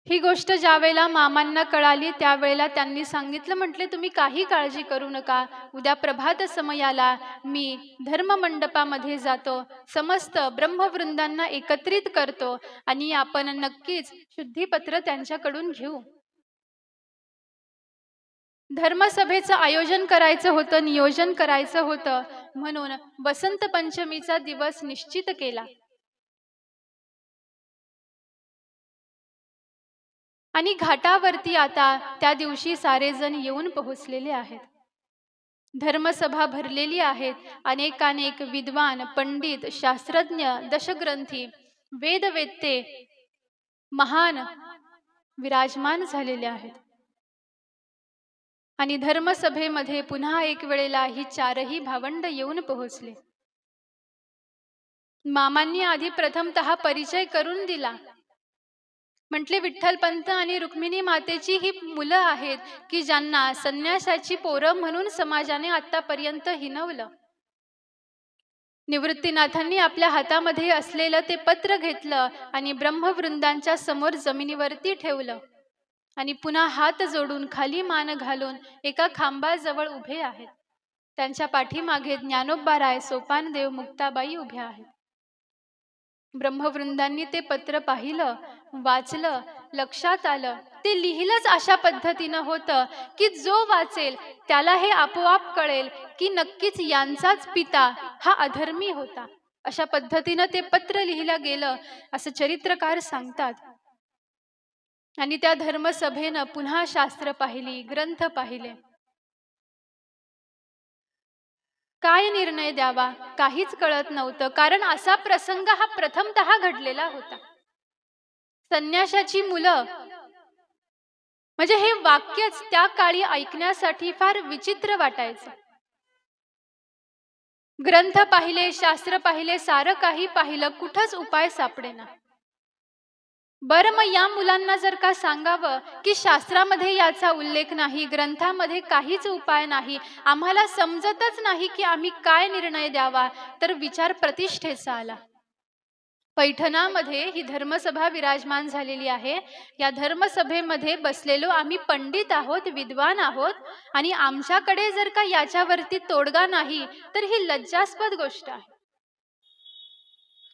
A: ही गोष्ट ज्या वेळेला मामांना कळाली त्यावेळेला त्यांनी सांगितलं, म्हटले तुम्ही काही काळजी करू नका, उद्या प्रभात समयाला मी धर्ममंडपामध्ये जातो, समस्त ब्रह्मवृंदांना एकत्रित करतो आणि आपण नक्कीच शुद्धीपत्र त्यांच्याकडून घेऊ. धर्मसभेचं आयोजन करायचं होतं, नियोजन करायचं होतं, म्हणून वसंत पंचमीचा दिवस निश्चित केला. आणि घाटावरती आता त्या दिवशी सारेजण येऊन पोहोचलेले आहेत. धर्मसभा भरलेली आहेत. अनेकानेक विद्वान, पंडित, शास्त्रज्ञ, दशग्रंथी, वेदवेत्ते महान विराजमान झालेले आहेत. आणि धर्मसभेमध्ये पुन्हा एक वेळेला ही चारही भावंड येऊन पोहोचले. मामांनी आधी प्रथमतः परिचय करून दिला. म्हटले विठ्ठलपंत आणि रुक्मिणी मातेची ही मुलं आहेत की ज्यांना संन्यासाची पोरं म्हणून समाजाने आतापर्यंत हिनवलं. निवृत्तीनाथांनी आपल्या हातामध्ये असलेलं ते पत्र घेतलं आणि ब्रह्मवृंदांच्या समोर जमिनीवरती ठेवलं आणि पुन्हा हात जोडून खाली मान घालून एका खांबाजवळ उभे आहेत. त्यांच्या पाठीमागे ज्ञानोबाराय, सोपानदेव, मुक्ताबाई उभ्या आहेत. ब्रह्मवृंदांनी ते पत्र पाहिलं, वाचलं, लक्षात आलं. ते लिहिलंच अशा पद्धतीनं होतं की जो वाचेल त्याला हे आपोआप कळेल की नक्कीच यांचाच पिता हा अधर्मी होता. अशा पद्धतीनं ते पत्र लिहिलं गेलं असं चरित्रकार सांगतात. आणि त्या धर्मसभेनं पुन्हा शास्त्र पाहिली, ग्रंथ पाहिले. काय निर्णय द्यावा काहीच कळत नव्हतं, कारण असा प्रसंग हा प्रथमतः घडलेला होता. संन्याशाची मुलं म्हणजे हे वाक्यच त्या काळी ऐकण्यासाठी फार विचित्र वाटायचं. ग्रंथ पाहिले, शास्त्र पाहिले, सारं काही पाहिलं, कुठंच उपाय सापडेना. बरं मग या मुलांना जर का सांगावं की शास्त्रामध्ये याचा उल्लेख नाही, ग्रंथामध्ये काहीच उपाय नाही, आम्हाला समजतच नाही की आम्ही काय निर्णय द्यावा, तर विचार प्रतिष्ठेचा आला. पैठणामध्ये ही धर्मसभा विराजमान झालेली आहे. या धर्मसभेमध्ये बसलेलो आम्ही पंडित आहोत, विद्वान आहोत आणि आमच्याकडे जर का याच्यावरती तोडगा नाही तर ही लज्जास्पद गोष्ट आहे.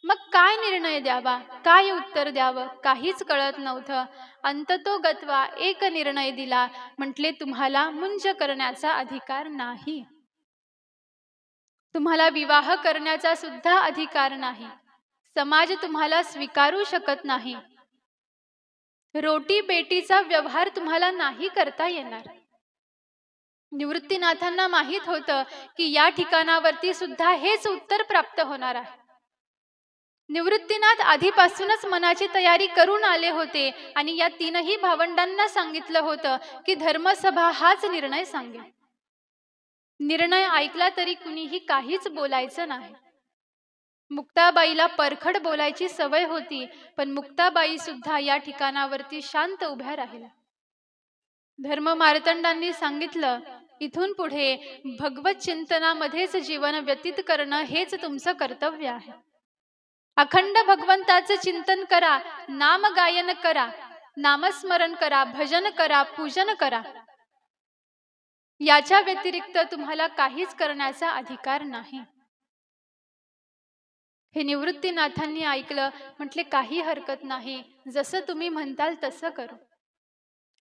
A: मग काय निर्णय द्यावा, काय उत्तर द्यावं काहीच कळत नव्हतं. अंततोगत्वा एक निर्णय दिला. म्हटले तुम्हाला मुंज करण्याचा अधिकार नाही, तुम्हाला विवाह करण्याचा सुद्धा अधिकार नाही, समाज तुम्हाला स्वीकारू शकत नाही, रोटी बेटीचा व्यवहार तुम्हाला नाही करता येणार. निवृत्तीनाथांना माहित होतं की या ठिकाणावरती सुद्धा हेच उत्तर प्राप्त होणार आहे. निवृत्तीनाथ आधीपासूनच मनाची तयारी करून आले होते आणि या तीनही भावंडांना सांगितलं होतं की धर्मसभा हाच निर्णय सांगेल. निर्णय ऐकला तरी कुणीही काहीच बोलायचं नाही. मुक्ताबाईला परखड बोलायची सवय होती, पण मुक्ताबाई सुद्धा या ठिकाणावरती शांत उभ्या राहिल्या. धर्म मार्तंडांनी सांगितलं इथून पुढे भगवत चिंतनामध्येच जीवन व्यतीत करणं हेच तुमचं कर्तव्य आहे. अखंड भगवंताचं चिंतन करा, नाम गायन करा, नामस्मरण करा, भजन करा, पूजन करा. याच्या व्यतिरिक्त तुम्हाला काहीच करण्याचा अधिकार नाही. हे निवृत्तीनाथांनी ऐकलं, म्हटले काही हरकत नाही, जसं तुम्ही म्हणताल तसं करू.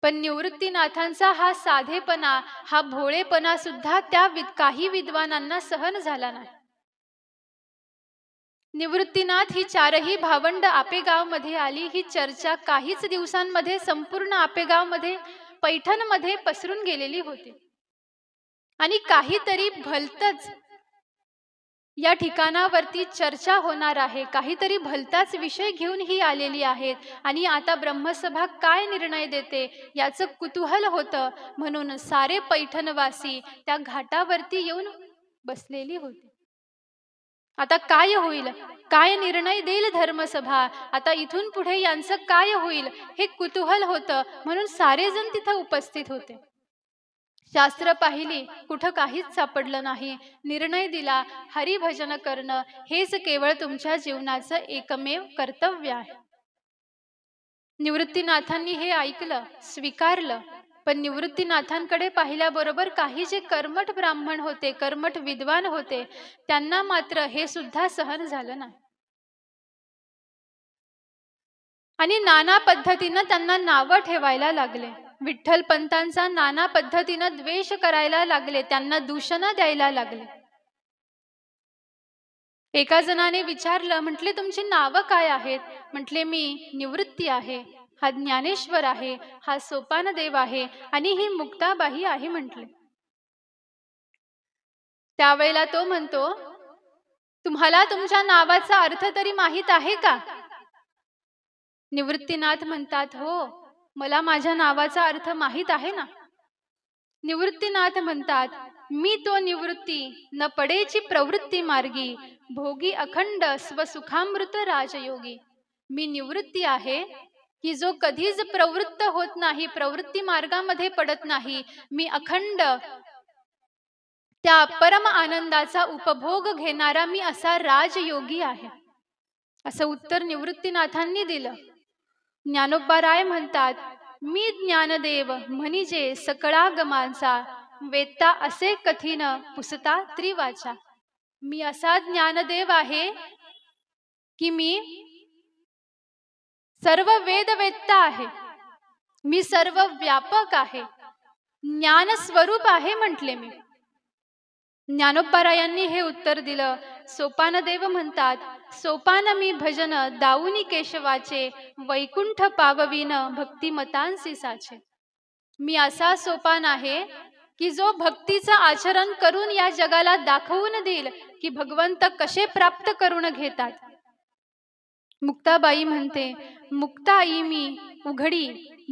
A: पण निवृत्तीनाथांचा हा साधेपणा, हा भोळेपणा सुद्धा त्या काही विद्वानांना सहन झाला नाही. निवृत्तीनाथ ही चारही भावंड आपेगाव मध्ये आली. ही चर्चा काहीच दिवसांमध्ये संपूर्ण आपेगाव मध्ये, पैठणमध्ये पसरून गेलेली होती. आणि काहीतरी भलतच या ठिकाणावरती चर्चा होणार आहे, काहीतरी भलताच विषय घेऊन ही आलेली आहेत. आणि आता ब्रह्मसभा काय निर्णय देते याचं कुतूहल होतं, म्हणून सारे पैठणवासी त्या घाटावरती येऊन बसलेली होती. आता काय होईल, काय निर्णय देईल धर्मसभा, आता इथून पुढे यांचं काय होईल हे कुतूहल होतं, म्हणून सारेजण तिथं उपस्थित होते. शास्त्र पाहिली, कुठं काहीच सापडलं नाही. निर्णय दिला, हरिभजन करणं हेच केवळ तुमच्या जीवनाचं एकमेव कर्तव्य आहे. निवृत्तीनाथांनी हे ऐकलं, स्वीकारलं. पण निवृत्तीनाथांकडे पाहिल्याबरोबर काही जे कर्मठ ब्राह्मण होते, कर्मठ विद्वान होते, त्यांना मात्र हे सुद्धा सहन झालं नाही. आणि नाना पद्धतीनं त्यांना नावं ठेवायला लागले. विठ्ठल पंतांचा नाना पद्धतीनं द्वेष करायला लागले, त्यांना दूषणं द्यायला लागले. एका जणाने विचारलं, म्हटले तुमची नावं काय आहेत? म्हटले मी निवृत्ती आहे, हा ज्ञानेश्वर आहे, हा सोपानदेव आहे आणि ही मुक्ताबाई आहे म्हटले. त्यावेळेला तो म्हणतो, तुम्हाला तुमच्या नावाचा अर्थ तरी माहित आहे का? निवृत्तीनाथ म्हणतात, हो, मला माझ्या नावाचा अर्थ माहित आहे ना. निवृत्तीनाथ म्हणतात, मी तो निवृत्ती न पडेची प्रवृत्ती मार्गी, भोगी अखंड स्वसुखामृत राजयोगी. मी निवृत्ती आहे की जो कधीच प्रवृत्त होत नाही, प्रवृत्ती मार्गामध्ये पडत नाही. मी अखंड त्या परम आनंदाचा उपभोग घेणारा मी असा राजयोगी आहे, असं उत्तर निवृत्तीनाथांनी दिलं. ज्ञानोबाराय म्हणतात, मी ज्ञानदेव म्हणजे सकळागमांचा, वेत्ता असे कथीन पुसता त्रिवाचा. मी असा ज्ञानदेव आहे की मी सर्व वेद वेत्ता आहे, मी सर्व व्यापक आहे, ज्ञान स्वरूप आहे म्हटले मी. ज्ञानोबारायांनी हे उत्तर दिलं. सोपानदेव म्हणतात, सोपान मी भजन दाऊनी केशवाचे, वैकुंठ पाववीन भक्तिमतांसी साचे. मी असा सोपान आहे की जो भक्तीचं आचरण करून या जगाला दाखवून देईल की भगवंत कसे प्राप्त करून घेतात. मुक्ताबाई म्हणते, मुक्ताई मी उघडी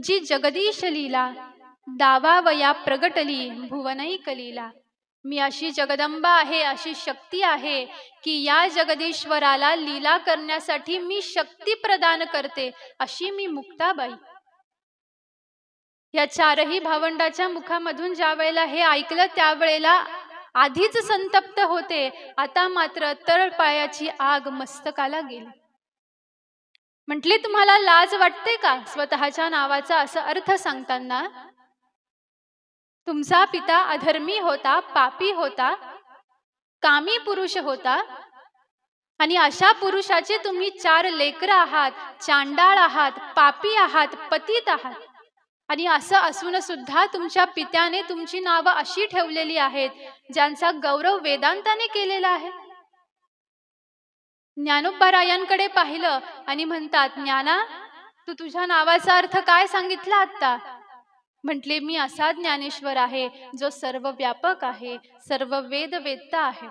A: जी जगदीश लीला, दावावया प्रगटली भुवनई कलीला. मी अशी जगदंबा आहे, अशी शक्ती आहे की या जगदीश्वराला लीला करण्यासाठी मी शक्ती प्रदान करते, अशी मी मुक्ताबाई. या चारही भावंडाच्या मुखामधून ज्या वेळेला हे ऐकलं त्यावेळेला आधीच संतप्त होते, आता मात्र तळपायाची आग मस्तकाला गेली. म्हटले, तुम्हाला लाज वाटते का स्वतःच्या नावाचा असं अर्थ सांगताना? तुमचा पिता अधर्मी होता, पापी होता, कामी पुरुष होता आणि अशा पुरुषाचे तुम्ही 4 लेकरं आहात, चांडाळ आहात, पापी आहात, पतित आहात. आणि असं असून सुद्धा तुमच्या पित्याने तुमची नावं अशी ठेवलेली आहेत ज्यांचा गौरव वेदांताने केलेला आहे. ज्ञानोबारायांकडे पाहिलं आणि म्हणतात, ज्ञाना, तू तुझ्या नावाचा अर्थ काय सांगितला आता? म्हटले, मी असा ज्ञानेश्वर आहे जो सर्व व्यापक आहे, सर्व वेद वेत्ता आहे.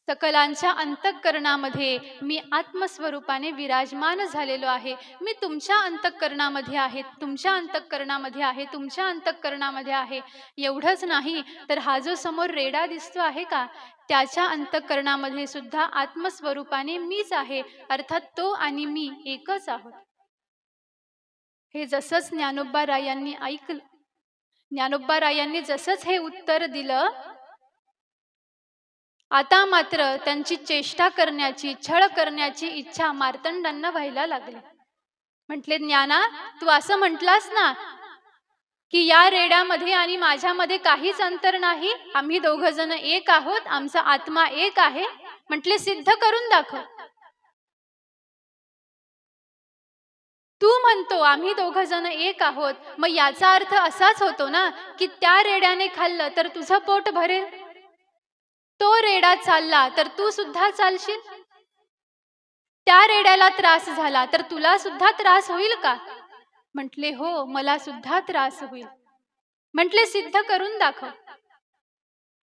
A: सकलांच्या अंतःकरणामध्ये मी आत्मस्वरूपाने विराजमान झालेलो आहे. मी तुमच्या अंतःकरणामध्ये आहे, तुमच्या अंतःकरणामध्ये आहे, तुमच्या अंतःकरणामध्ये आहे. एवढंच नाही तर हा जो समोर रेडा दिसतो आहे का, त्याच्या अंतःकरणामध्ये सुद्धा आत्मस्वरूपाने मीच आहे, अर्थात तो आणि मी एकच आहोत. हे जसंच ज्ञानोबारायांनी ऐकलं ज्ञानोबा रायांनी जसंच हे उत्तर दिलं, आता मात्र त्यांची चेष्टा करण्याची, छळ करण्याची इच्छा मार्तंडांना व्हायला लागली. म्हटले, ज्ञाना, तू असं म्हटलास ना की या रेड्यामध्ये आणि माझ्यामध्ये काहीच अंतर नाही, आम्ही दोघ जण एक आहोत, आमचा आत्मा एक आहे. म्हटले, सिद्ध करून दाखव. तू म्हणतो आम्ही दोघ जण एक आहोत, मग याचा अर्थ असाच होतो ना की त्या रेड्याने खाल्लं तर तुझं पोट भरेल, तो रेडा चालला तर तू सुद्धा चालशील, त्या रेड्याला त्रास झाला तर तुला सुद्धा त्रास होईल का? म्हटले, हो, मला सुद्धा त्रास होईल. म्हटले, सिद्ध करून दाखव.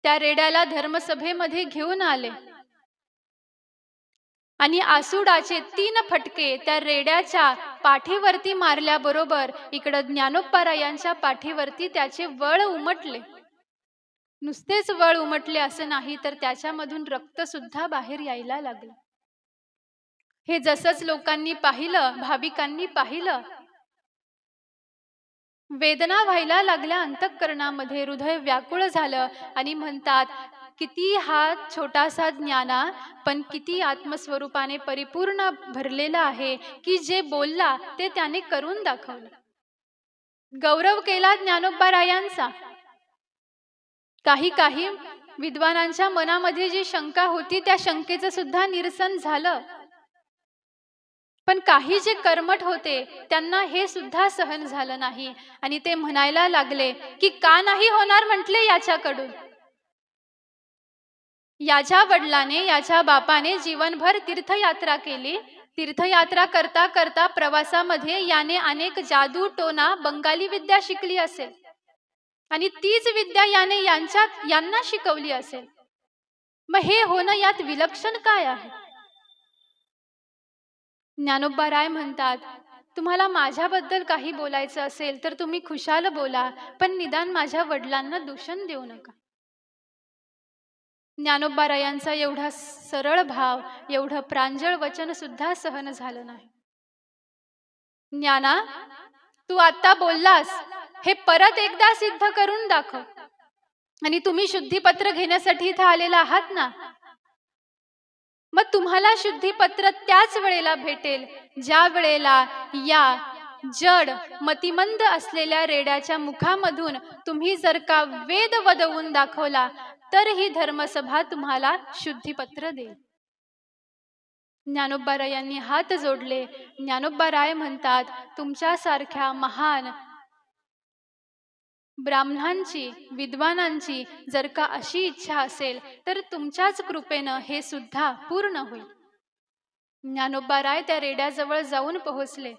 A: त्या रेड्याला धर्मसभेमध्ये घेऊन आले आणि आसुडाचे 3 फटके त्या रेड्याच्या पाठीवरती मारल्याबरोबर इकडं ज्ञानोबा रायांच्या पाठीवरती त्याचे वळ उमटले. नुसतेच वळ उमटले असं नाही, तर त्याच्यामधून रक्त सुद्धा बाहेर यायला लागले. हे जसंच लोकांनी पाहिलं, भाविकांनी पाहिलं, वेदना व्हायला लागल्या अंतःकरणामध्ये, हृदय व्याकुळ झालं आणि म्हणतात, किती हा छोटासा ज्ञाना पण किती आत्मस्वरूपाने परिपूर्ण भरलेला आहे की जे बोलला ते त्याने करून दाखवलं. गौरव केला ज्ञानोबा रायांचा. काही विद्वानांच्या मनामध्ये जी शंका होती त्या शंकेचं सुद्धा निरसन झालं. पण काही जे कर्मठ होते त्यांना हे सुद्धा सहन झालं नाही आणि ते म्हणायला लागले की का नाही होणार म्हटले याच्याकडून. याच्या वडिलाने, याच्या बापाने जीवनभर तीर्थयात्रा केली. तीर्थयात्रा करता करता प्रवासामध्ये याने अनेक जादू, टोना, बंगाली विद्या शिकली असेल आणि तीच विद्या याने यांना शिकवली असेल. मग हे होणं यात विलक्षण काय आहे? ज्ञानोबा राय म्हणतात, तुम्हाला माझ्याबद्दल काही बोलायचं असेल तर तुम्ही खुशाल बोला, पण निदान माझ्या वडिलांना दूषण देऊ नका. ज्ञानोबा रायांचा एवढा सरळ भाव, एवढं प्रांजळ वचन सुद्धा सहन झालं नाही. ज्ञाना, तू आता बोललास, हे परत एकदा सिद्ध करून दाखव. आणि तुम्ही शुद्धीपत्र घेण्यासाठी इथं आलेला आहात ना, मग तुम्हाला शुद्धीपत्र त्याच वेळेला भेटेल ज्या वेळेला या जड मतिमंद असलेल्या रेड्याच्या मुखामधून तुम्ही जर का वेद वदवून दाखवला तर ही धर्मसभा तुम्हाला शुद्धीपत्र देईल. ज्ञानोबा रायांनी हात जोडले. ज्ञानोबा राय म्हणतात, तुमच्यासारख्या महान ब्राह्मणांची, विद्वानांची जर का अशी इच्छा असेल तर तुमच्याच कृपेनं हे सुद्धा पूर्ण होईल. ज्ञानोबा राय त्या रेड्याजवळ जाऊन पोहोचले.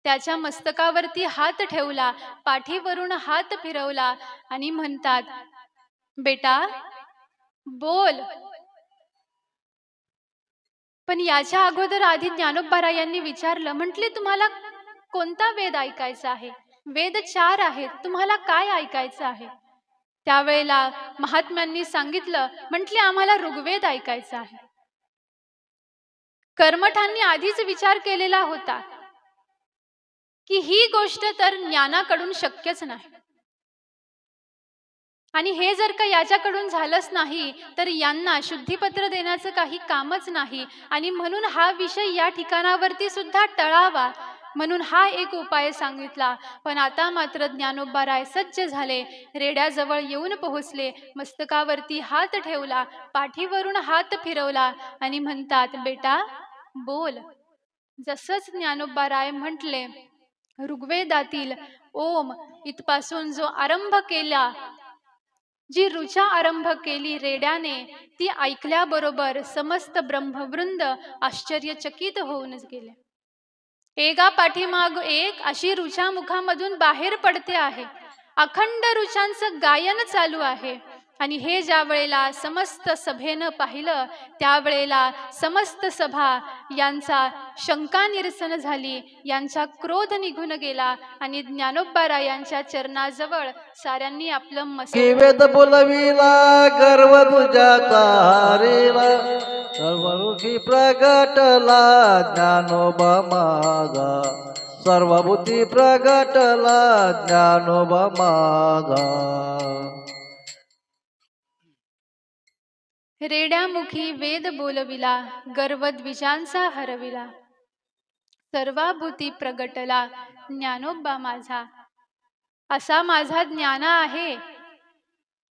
A: त्याच्या मस्तकावरती हात ठेवला, पाठीवरून हात फिरवला आणि म्हणतात, बेटा बोल. पण याच्या अगोदर आधी ज्ञानोबा रायांनी विचारलं, म्हटले, तुम्हाला कोणता वेद ऐकायचा आहे? वेद 4 आहेत, तुम्हाला काय ऐकायचं आहे? त्यावेळेला महात्म्यांनी सांगितलं, म्हटले, आम्हाला ऋग्वेद ऐकायचा आहे. कर्मठांनी आधीच विचार केलेला होता की ही गोष्ट तर ज्ञानाकडून शक्यच नाही आणि हे जर का याच्याकडून झालंच नाही तर यांना शुद्धीपत्र देण्याचं काही कामच नाही आणि म्हणून हा विषय या ठिकाणावरती सुद्धा टळावा म्हणून हा एक उपाय सांगितला. पण आता मात्र ज्ञानोबा राय सज्ज झाले, रेड्याजवळ येऊन पोहोचले, मस्तकावरती हात ठेवला, पाठीवरून हात फिरवला आणि म्हणतात, बेटा बोल. जसंच ज्ञानोबा राय म्हटले, ऋग्वेदातील ओम इथपासून जो आरंभ केला, जी ऋचा आरंभ केली रेड्याने, ती ऐकल्याबरोबर समस्त ब्रह्मवृंद आश्चर्यचकित होऊनच गेले. एका पाठीमाग एक अशी ऋचा मुखामधून बाहेर पडते आहे. अखंड ऋचांचं गायन चालू आहे आणि हे ज्या वेळेला समस्त सभेनं पाहिलं त्यावेळेला समस्त सभा यांचा शंका निरसन झाली, यांचा क्रोध निघून गेला आणि ज्ञानोबा रायांच्या चरणाजवळ साऱ्यांनी आपलं
B: वेद बोलविला गर्व तुझ्याचा हरेला, सर्वरुखी प्रगटला ज्ञानोबा माझा, सर्वभूती प्रगटला ज्ञानोबा माझा.
A: रेड्यामुखी वेद बोलविला, गर्व द्विजांचा हरविला. सर्वाभूती प्रगटला ज्ञानोबा माझा. असा माझा ज्ञान आहे,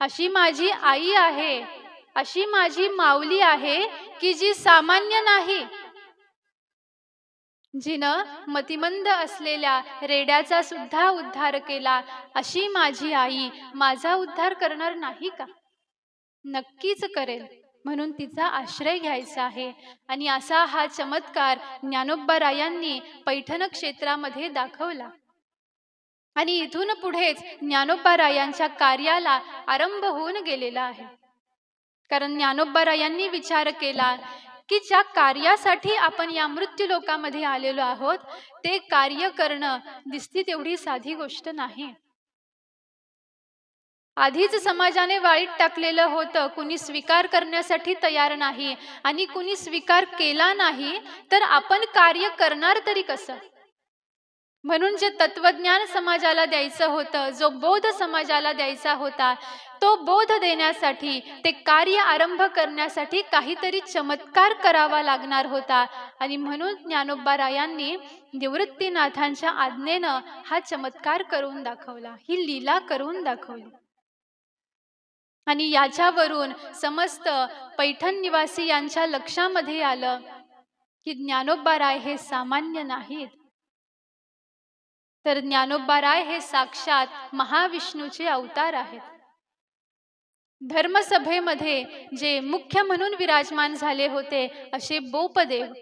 A: अशी माझी आई आहे, अशी माझी माऊली आहे की जी सामान्य नाही. जिनं मतिमंद असलेल्या रेड्याचा सुद्धा उद्धार केला, अशी माझी आई माझा उद्धार करणार नाही का? नक्कीच करेल. म्हणून तिचा आश्रय घ्यायचा आहे. आणि असा हा चमत्कार ज्ञानोबारायांनी पैठण क्षेत्रामध्ये दाखवला. आणि इथून पुढेच ज्ञानोबारायांच्या कार्याला आरंभ होऊन गेलेला आहे. कारण ज्ञानोबारायांनी विचार केला की ज्या कार्यासाठी आपण या मृत्यू लोकामध्ये आलेलो आहोत, ते कार्य करणं दिसती तेवढी साधी गोष्ट नाही. आधीच समाजाने वाईट टाकलेलं होतं, कुणी स्वीकार करण्यासाठी तयार नाही. आणि कुणी स्वीकार केला नाही तर आपण कार्य करणार तरी कसं? म्हणून जे तत्वज्ञान समाजाला द्यायचं होतं, जो बोध समाजाला द्यायचा होता, तो बोध देण्यासाठी, ते कार्य आरंभ करण्यासाठी काहीतरी चमत्कार करावा लागणार होता. आणि म्हणून ज्ञानोबारायांनी निवृत्तीनाथांच्या आज्ञेनं हा चमत्कार करून दाखवला, ही लीला करून दाखवली. आणि याच्यावरून समस्त पैठण निवासी यांच्या लक्षामध्ये आलं की ज्ञानोबाराय हे सामान्य नाहीत, तर ज्ञानोबाराय हे साक्षात महाविष्णूचे अवतार आहेत. धर्मसभेमध्ये जे मुख्य म्हणून विराजमान झाले होते असे बोपदेव,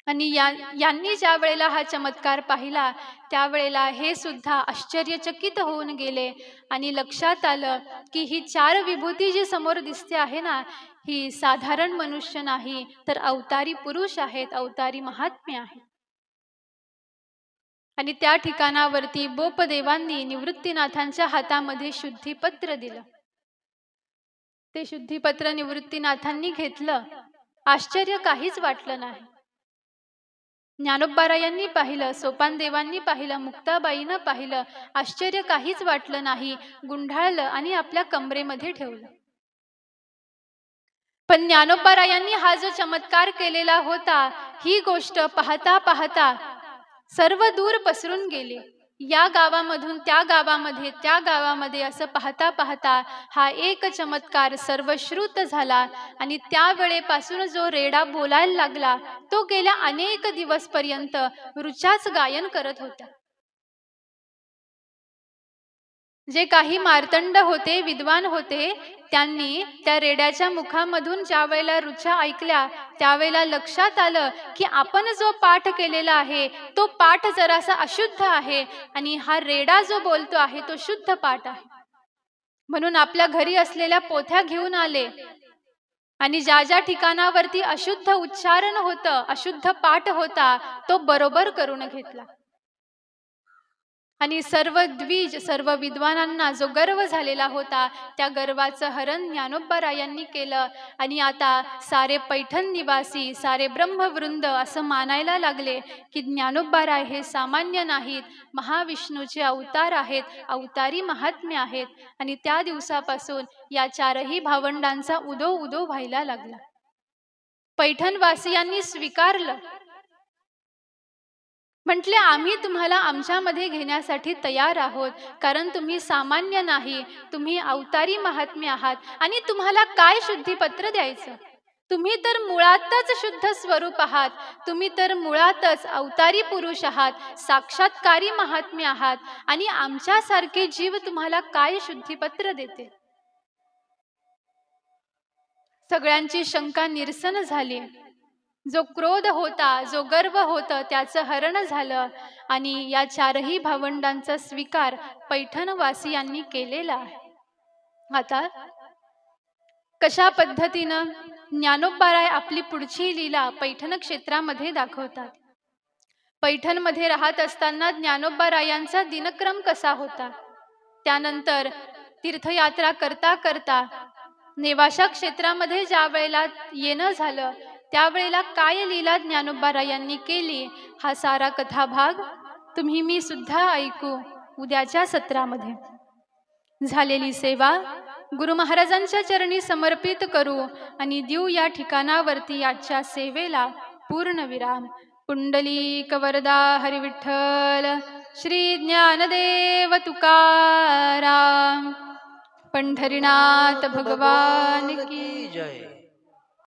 A: आणि यांनी ज्या वेळेला हा चमत्कार पाहिला, त्यावेळेला हे सुद्धा आश्चर्यचकित होऊन गेले. आणि लक्षात आलं की ही 4 विभूती जी समोर दिसते आहे ना, ही साधारण मनुष्य नाही, तर अवतारी पुरुष आहेत, अवतारी महात्म्य आहे. आणि त्या ठिकाणावरती बोपदेवांनी निवृत्तीनाथांच्या हातामध्ये शुद्धीपत्र दिलं. ते शुद्धीपत्र निवृत्तीनाथांनी घेतलं. आश्चर्य काहीच वाटलं नाही. ज्ञानोबारायांनी पाहिलं, सोपानदेवांनी पाहिलं, मुक्ताबाईनं पाहिलं, आश्चर्य काहीच वाटलं नाही. गुंढाळलं आणि आपल्या कमरेमध्ये ठेवलं. पण ज्ञानोबारायांनी हा जो चमत्कार केलेला होता, ही गोष्ट पाहता पाहता सर्व दूर पसरून गेली. या गावामधून त्या गावामध्ये, त्या गावामध्ये असं पाहता पाहता हा एक चमत्कार सर्वश्रुत झाला. आणि त्यावेळेपासून जो रेडा बोलायला लागला, तो गेल्या अनेक दिवस पर्यंत ऋचाच गायन करत होता. जे काही मार्तंड होते, विद्वान होते, त्यांनी त्या रेड्याच्या मुखामधून ज्या वेळेला ऋचा ऐकल्या, त्यावेळेला लक्षात आलं की आपण जो पाठ केलेला आहे तो पाठ जरासा अशुद्ध आहे, आणि हा रेडा जो बोलतो आहे तो शुद्ध पाठ आहे. म्हणून आपल्या घरी असलेल्या पोथ्या घेऊन आले आणि ज्या ज्या ठिकाणावरती अशुद्ध उच्चारण होतं, अशुद्ध पाठ होता, तो बरोबर करून घेतला. आणि सर्व द्विज, सर्व विद्वानांना जो गर्व झालेला होता, त्या गर्वाचं हरण ज्ञानोबारायांनी केलं. आणि आता सारे पैठण निवासी, सारे ब्रह्मवृंद असं मानायला लागले की ज्ञानोबाराय हे सामान्य नाहीत, महाविष्णूचे अवतार आहेत, अवतारी महात्म्य आहेत. आणि त्या दिवसापासून या 4ही भावंडांचा उदो उदो व्हायला लागला. पैठणवासियांनी स्वीकारलं. म्हटले, आम्ही तुम्हाला आमच्यामध्ये घेण्यासाठी तयार आहोत, कारण तुम्ही सामान्य नाही, तुम्ही अवतारी महात्म्य आहात. आणि तुम्हाला काय शुद्धीपत्र द्यायचं? तुम्ही तर मुळातच शुद्ध स्वरूप आहात, तुम्ही तर मुळातच अवतारी पुरुष आहात, साक्षात्कारी महात्म्य आहात. आणि आमच्यासारखे जीव तुम्हाला काय शुद्धीपत्र देते? सगळ्यांची शंका निरसन झाली. जो क्रोध होता, जो गर्व होता, त्याचं हरण झालं. आणि या 4ही भावंडांचा स्वीकार पैठणवासियांनी केलेला आहे. आता कशा पद्धतीनं ज्ञानोबाराय आपली पुढची लीला पैठण क्षेत्रामध्ये दाखवतात. पैठणमध्ये राहत असताना ज्ञानोबारायांचा दिनक्रम कसा होता, त्यानंतर तीर्थयात्रा करता करता नेवाशा क्षेत्रामध्ये ज्या वेळेला येणं झालं, त्यावेळेला काय लीला ज्ञानोबारायांनी केली हा सारा कथाभाग तुम्ही मी सुद्धा ऐकू उद्याच्या सत्रामध्ये। झालेली सेवा गुरु महाराजांच्या चरणी समर्पित करू आणि देऊ या ठिकाणावरती आजच्या सेवेला पूर्ण विराम। पुंडलिक वरदा हरी विठ्ठल, श्री ज्ञानदेव तुकाराम, पंढरीनाथ भगवान की
B: जय।